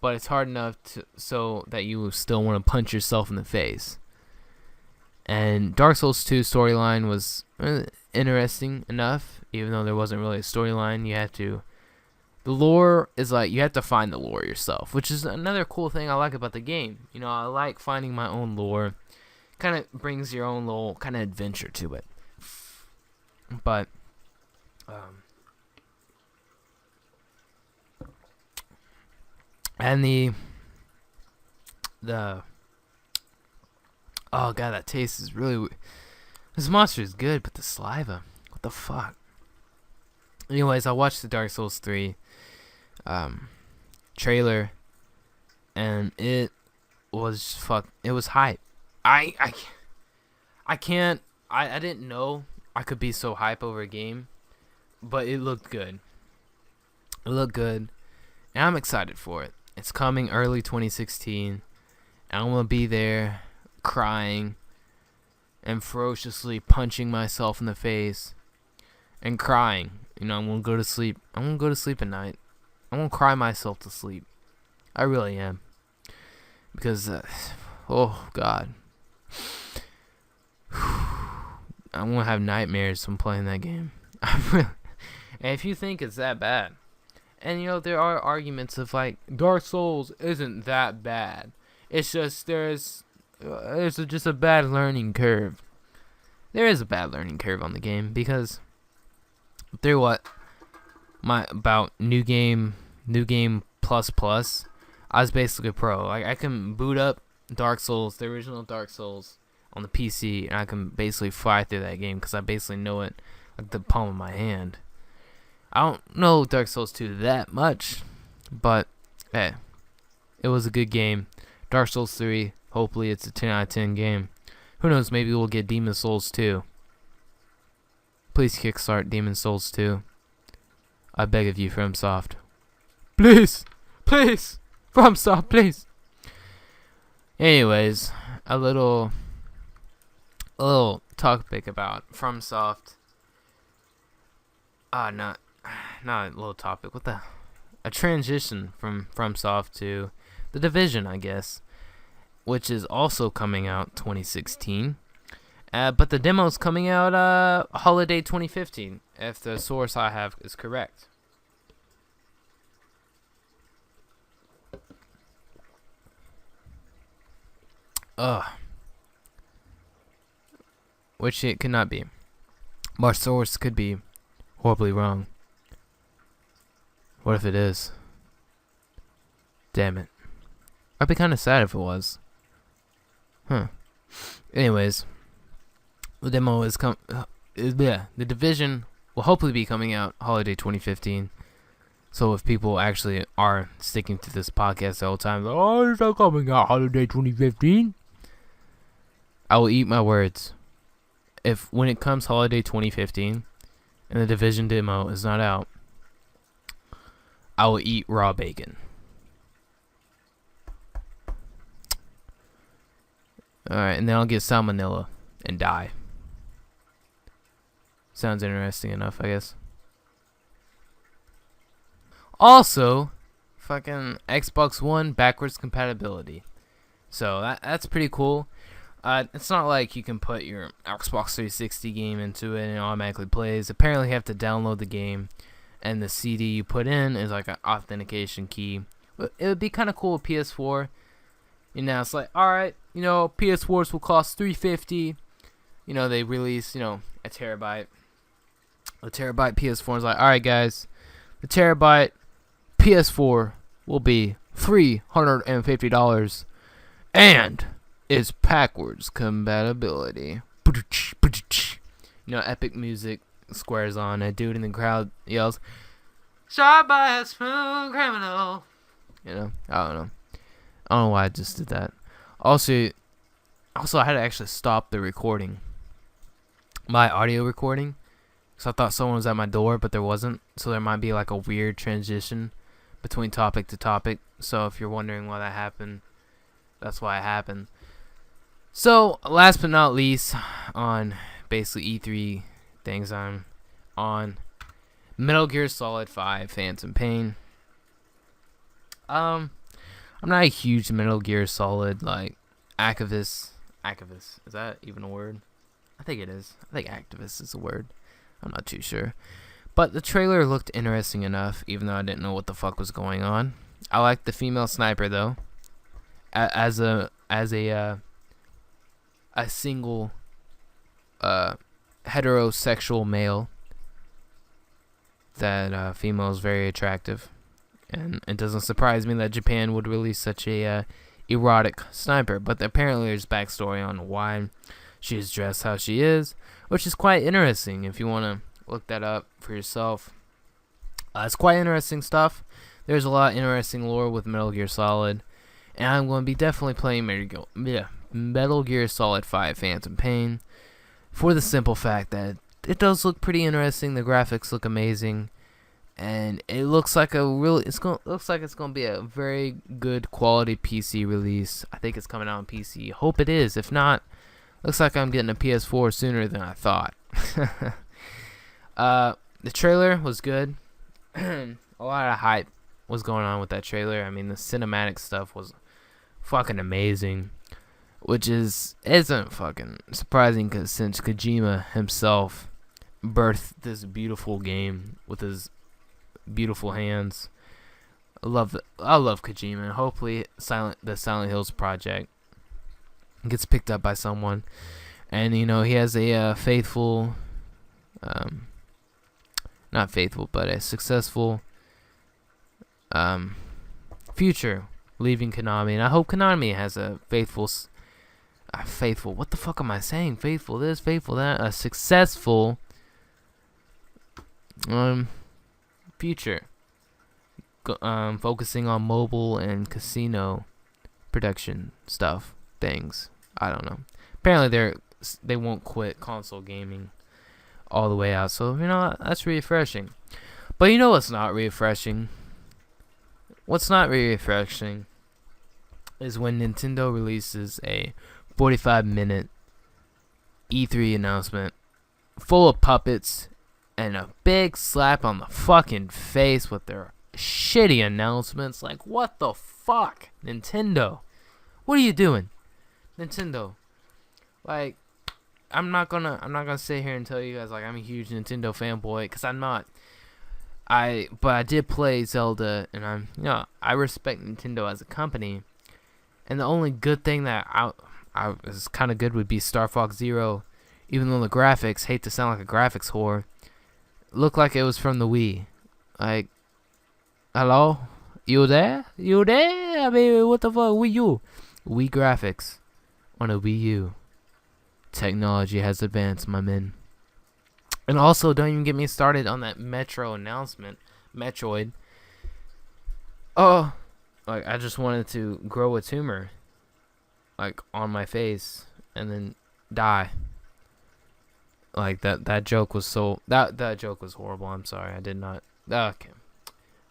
but it's hard enough so that you still want to punch yourself in the face. And Dark Souls 2 storyline was interesting enough, even though there wasn't really a storyline. The lore is like, you have to find the lore yourself, which is another cool thing I like about the game. You know, I like finding my own lore. Kind of brings your own little kind of adventure to it. But, and the oh god, that taste is really, this monster is good, but the saliva, what the fuck. Anyways, I watched the Dark Souls 3 trailer, and it was hype. I didn't know I could be so hype over a game, but it looked good. And I'm excited for it. It's coming early 2016, and I'm gonna be there crying and ferociously punching myself in the face and crying. You know, I'm gonna go to sleep. I'm gonna go to sleep at night. I'm gonna cry myself to sleep. I really am. Because, oh god, I'm gonna have nightmares from playing that game. And if you think it's that bad, and you know, there are arguments of like, Dark Souls isn't that bad. It's just there's it's just a bad learning curve. There is a bad learning curve on the game because through about new game plus plus, I was basically pro. Like I can boot up Dark Souls, the original Dark Souls, on the PC, and I can basically fly through that game because I basically know it like the palm of my hand. I don't know Dark Souls 2 that much, but hey, it was a good game. Dark Souls 3, hopefully it's a 10 out of 10 game. Who knows, maybe we'll get Demon Souls 2. Please kickstart Demon Souls 2. I beg of you, FromSoft. Please! Please! FromSoft, please! Anyways, a little topic about FromSoft. Not a little topic. A transition from FromSoft to The Division, I guess, which is also coming out 2016. But the demo's coming out holiday 2015, if the source I have is correct. Which it could not be. My source could be horribly wrong. What if it is? Damn it. I'd be kind of sad if it was. Anyways, the demo is the Division will hopefully be coming out holiday 2015. So if people actually are sticking to this podcast the whole time, like, oh, it's not coming out holiday 2015, I will eat my words. If when it comes holiday 2015 and the Division demo is not out, I will eat raw bacon. Alright, and then I'll get salmonella and die. Sounds interesting enough, I guess. Also, fucking Xbox One backwards compatibility. So that's pretty cool. It's not like you can put your Xbox 360 game into it and it automatically plays. Apparently you have to download the game, and the CD you put in is like an authentication key. It would be kind of cool with PS4. You know, it's like, alright, you know, PS4s will cost $350. You know, they release, you know, a terabyte. A terabyte PS4 is like, alright guys, the terabyte PS4 will be $350. And it's backwards compatibility. You know, epic music squares on. A dude in the crowd yells, "Shot by a smooth criminal." You know, I don't know why I just did that. Also, I had to actually stop the recording, my audio recording, because I thought someone was at my door, but there wasn't. So there might be like a weird transition between topic to topic. So if you're wondering why that happened, that's why it happened. So last but not least, on basically E3 things, I'm on Metal Gear Solid 5 Phantom Pain. I'm not a huge Metal Gear Solid like activist. Is that even a word? I think it is. I think activist is a word. I'm not too sure. But the trailer looked interesting enough, even though I didn't know what the fuck was going on. I like the female sniper though. As a single heterosexual male, that female is very attractive. And it doesn't surprise me that Japan would release such a erotic sniper. But apparently there's backstory on why she is dressed how she is, which is quite interesting if you want to look that up for yourself. It's quite interesting stuff. There's a lot of interesting lore with Metal Gear Solid. And I'm going to be definitely playing Metal Gear Solid 5 Phantom Pain for the simple fact that it does look pretty interesting. The graphics look amazing. And it looks like it's gonna be a very good quality PC release. I think it's coming out on PC. Hope it is. If not, looks like I'm getting a PS4 sooner than I thought. The trailer was good. A lot of hype was going on with that trailer. I mean, the cinematic stuff was fucking amazing, which isn't fucking surprising, because since Kojima himself birthed this beautiful game with his beautiful hands. I love Kojima. Hopefully the Silent Hills project gets picked up by someone, and you know he has a faithful, not faithful, but a successful future leaving Konami, and I hope Konami has a faithful, what the fuck am I saying? Faithful this, faithful that, a successful future, focusing on mobile and casino production stuff, things. I don't know. Apparently they won't quit console gaming all the way out, so you know that's refreshing. But you know what's not refreshing? What's not really refreshing is when Nintendo releases a 45-minute E3 announcement full of puppets and a big slap on the fucking face with their shitty announcements. Like, what the fuck, Nintendo? What are you doing, Nintendo? Like, I'm not gonna sit here and tell you guys like I'm a huge Nintendo fanboy, because I'm not. But I did play Zelda, and I respect Nintendo as a company. And the only good thing that I was kind of good would be Star Fox Zero, even though the graphics, hate to sound like a graphics whore, looked like it was from the Wii. Like, hello, you there? You there? I mean, what the fuck, Wii U? Wii graphics on a Wii U. Technology has advanced, my men. And also, don't even get me started on that Metro announcement. Metroid. Oh, like, I just wanted to grow a tumor, like, on my face and then die. Like, that joke was so... That joke was horrible. I'm sorry. I did not... Okay.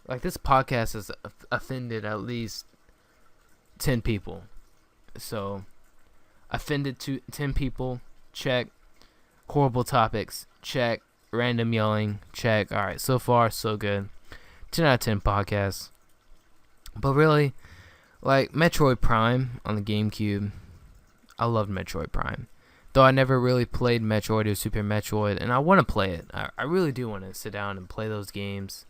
Like, this podcast has offended at least 10 people. So, offended 10 people. Check. Horrible topics. Check. Random yelling. Check. Alright, so far, so good. 10 out of 10 podcasts. But really, like, Metroid Prime on the GameCube, I loved Metroid Prime. Though I never really played Metroid or Super Metroid, and I want to play it. I really do want to sit down and play those games.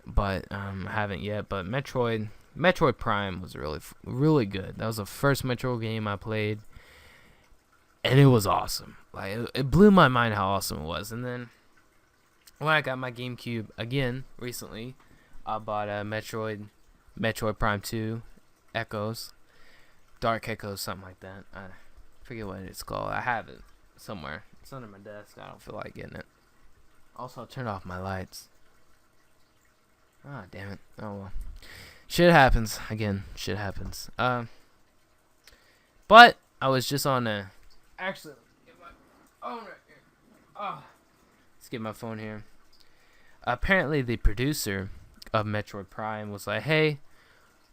But I haven't yet. But Metroid Prime was really good. That was the first Metroid game I played. And it was awesome. Like, it blew my mind how awesome it was. And then when I got my GameCube again recently, I bought a Metroid Prime 2 Echoes, Dark Echoes, something like that. I forget what it's called. I have it somewhere. It's under my desk. I don't feel like getting it. Also, I'll turn off my lights. Ah, damn it. Oh well. Shit happens. Again, shit happens. But I was just on a... Actually, get my phone right here. Oh, let's get my phone here. Apparently, the producer of Metroid Prime was like, "Hey,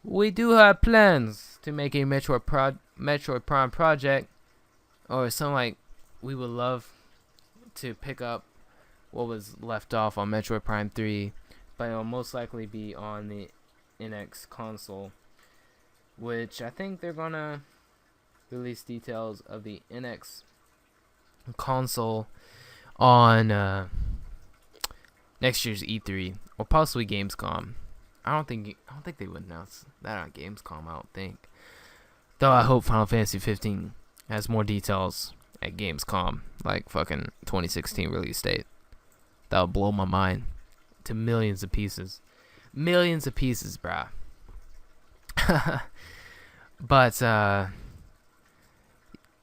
we do have plans to make a Metroid Prime project, or something like. We would love to pick up what was left off on Metroid Prime 3, but it will most likely be on the NX console, which I think they're gonna release details of the NX console on next year's E3 or possibly Gamescom. I don't think they would announce that on Gamescom. I don't think. Though I hope Final Fantasy 15 has more details at Gamescom, like fucking 2016 release date. That would blow my mind to millions of pieces. Millions of pieces, bruh. But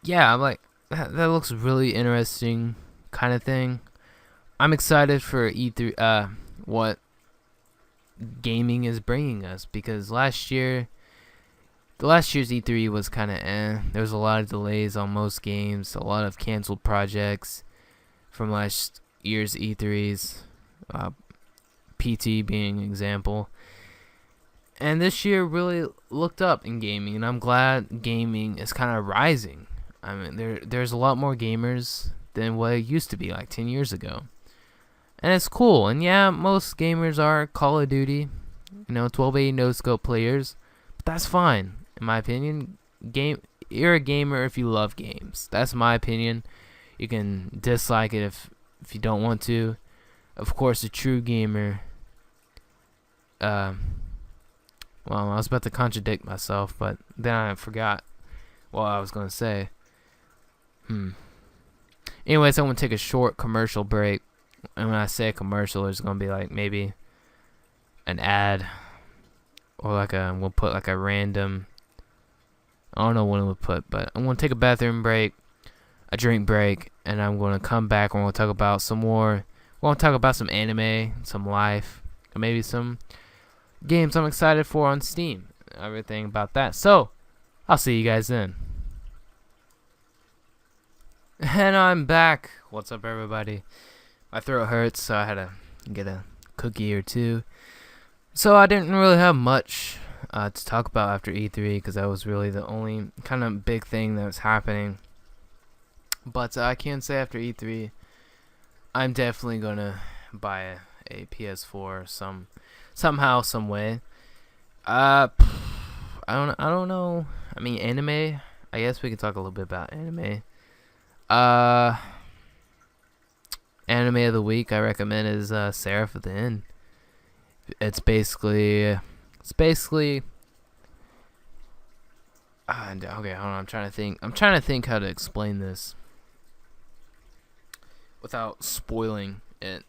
yeah, I'm like, that looks really interesting kind of thing. I'm excited for E3, what gaming is bringing us, because last year's E3 was kind of There was a lot of delays on most games, a lot of canceled projects from last year's E3s, PT being an example. And this year really looked up in gaming, and I'm glad gaming is kind of rising. I mean, there's a lot more gamers than what it used to be like 10 years ago. And it's cool. And yeah, most gamers are Call of Duty, 1280 no-scope players. But that's fine, in my opinion. You're a gamer if you love games. That's my opinion. You can dislike it if you don't want to. Of course, a true gamer... Well, I was about to contradict myself, but then I forgot Well, I was gonna say. Anyways, I'm gonna take a short commercial break. And when I say a commercial, there's gonna be like maybe an ad, or like we'll put like a random. I don't know what we'll put, but I'm gonna take a bathroom break, a drink break, and I'm gonna come back and we'll talk about some more. We're gonna talk about some anime, some life, or maybe some games I'm excited for on Steam. Everything about that. So, I'll see you guys then. And I'm back. What's up, everybody? My throat hurts, so I had to get a cookie or two. So I didn't really have much to talk about after E3, because that was really the only kind of big thing that was happening. But I can say after E3, I'm definitely gonna buy a PS4 somehow, some way. I don't know. I mean, anime. I guess we can talk a little bit about anime. Anime of the week I recommend is Seraph of the End. It's basically okay, hold on, I'm trying to think how to explain this without spoiling it.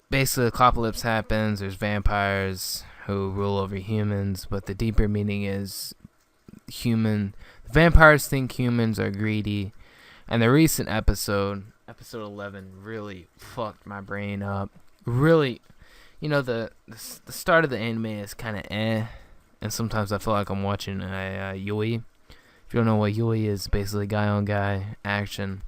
Basically, the apocalypse happens, there's vampires who rule over humans, but the deeper meaning is vampires think humans are greedy. And the recent episode 11, really fucked my brain up. Really, the start of the anime is kind of and sometimes I feel like I'm watching a Yui. If you don't know what Yui is, basically guy on guy action.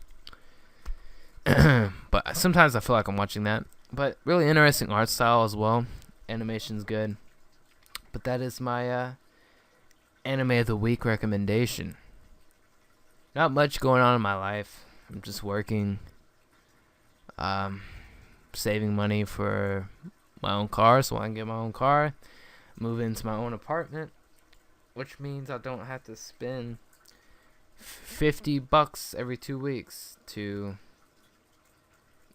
But sometimes I feel like I'm watching that. But really interesting art style as well. Animation's good. But that is my anime of the week recommendation. Not much going on in my life. I'm just working, saving money for my own car, so I can get my own car, move into my own apartment, which means I don't have to spend $50 every 2 weeks to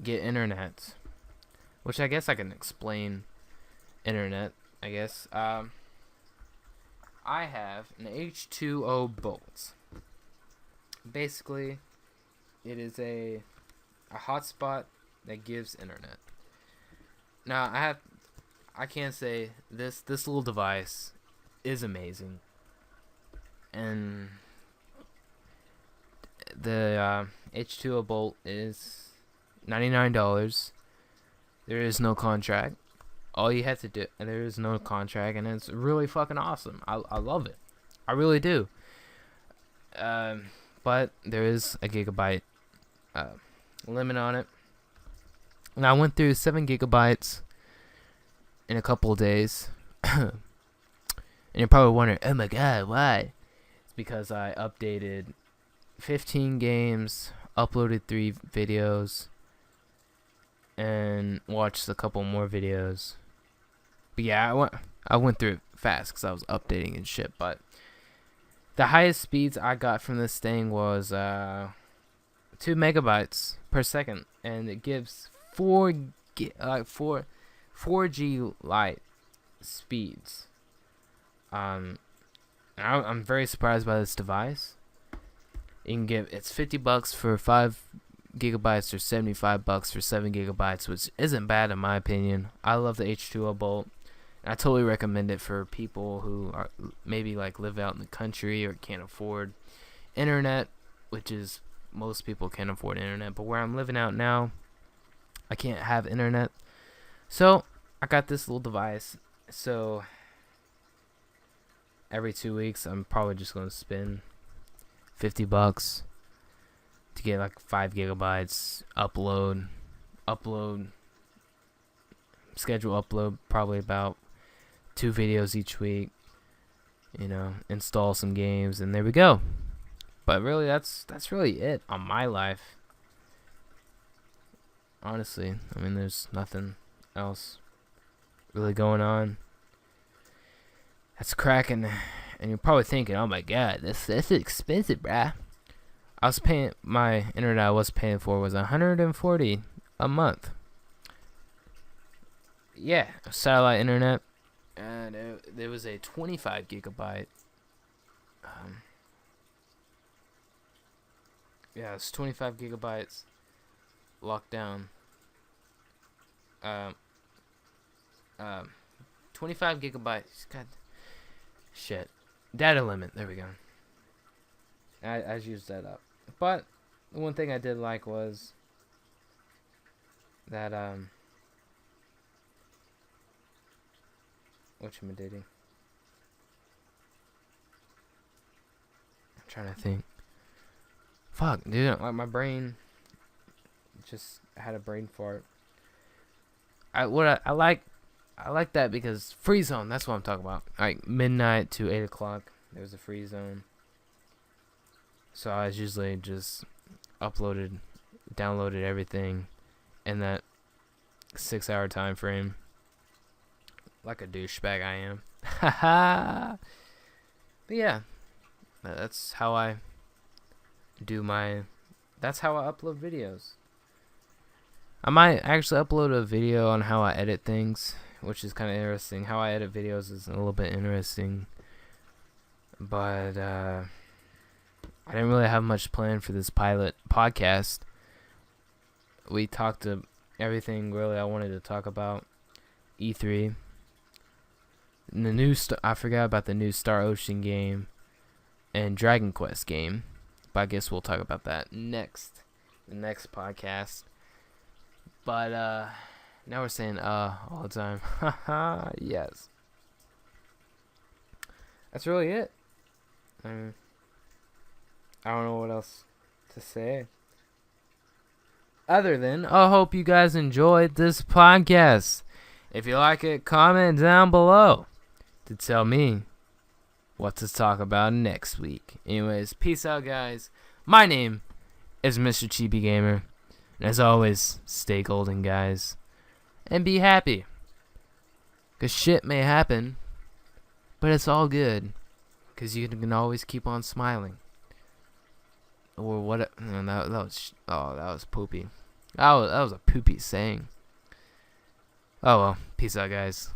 get internet. Which I guess I can explain internet. I guess I have an H2O bolt. Basically, it is a hotspot that gives internet. Now I can say this little device is amazing, and the H2O bolt is $99. There is no contract. All you have to do, and there is no contract, and it's really fucking awesome. I love it. I really do. But there is a gigabyte limit on it. And I went through 7 gigabytes in a couple of days. And you're probably wondering, oh my god, why? It's because I updated 15 games, uploaded 3 videos, and watched a couple more videos. But yeah, I went through it fast because I was updating and shit. But the highest speeds I got from this thing was 2 megabytes per second, and it gives 4G light speeds. I'm very surprised by this device. You can get it's $50 for 5 gigabytes or $75 for 7 gigabytes, which isn't bad in my opinion. I love the H2O Bolt. I totally recommend it for people who are maybe like live out in the country or can't afford internet, which is most people can't afford internet. But where I'm living out now, I can't have internet, so I got this little device. So every 2 weeks, I'm probably just gonna spend $50 to get like 5 gigabytes. Schedule upload probably about 2 videos each week. Install some games, and there we go. But really, that's really it on my life. Honestly, I mean, there's nothing else really going on. That's cracking, and you're probably thinking, "Oh my god, this is expensive, bruh." My internet I was paying for was $140 a month. Yeah, satellite internet, and there was a 25 gigabyte Yeah, it's 25 gigabytes locked down. Um, 25 gigabytes. God, shit. Data limit. There we go. I used that up. But the one thing I did like was that whatchamadidding. I'm trying to think. Fuck, dude. Like my brain just had a brain fart. I like that because free zone. That's what I'm talking about. Like midnight to 8 o'clock, there was a free zone. So I was usually just downloaded everything in that 6-hour time frame. Like a douchebag I am. Haha. But yeah, that's how I do my. That's how I upload videos. I might actually upload a video on how I edit things, which is kind of interesting. How I edit videos is a little bit interesting, but I didn't really have much planned for this pilot podcast. We talked to everything really I wanted to talk about. E3. And the new I forgot about the new Star Ocean game and Dragon Quest game, but I guess we'll talk about that the next podcast. But now we're saying all the time. Haha, yes. That's really it. I don't know what else to say. Other than, I hope you guys enjoyed this podcast. If you like it, comment down below to tell me what to talk about next week. Anyways, peace out, guys. My name is Mr. Chibi Gamer. And as always, stay golden, guys. And be happy. Because shit may happen, but it's all good. Because you can always keep on smiling. Or what? That was poopy. That was a poopy saying. Oh well, peace out, guys.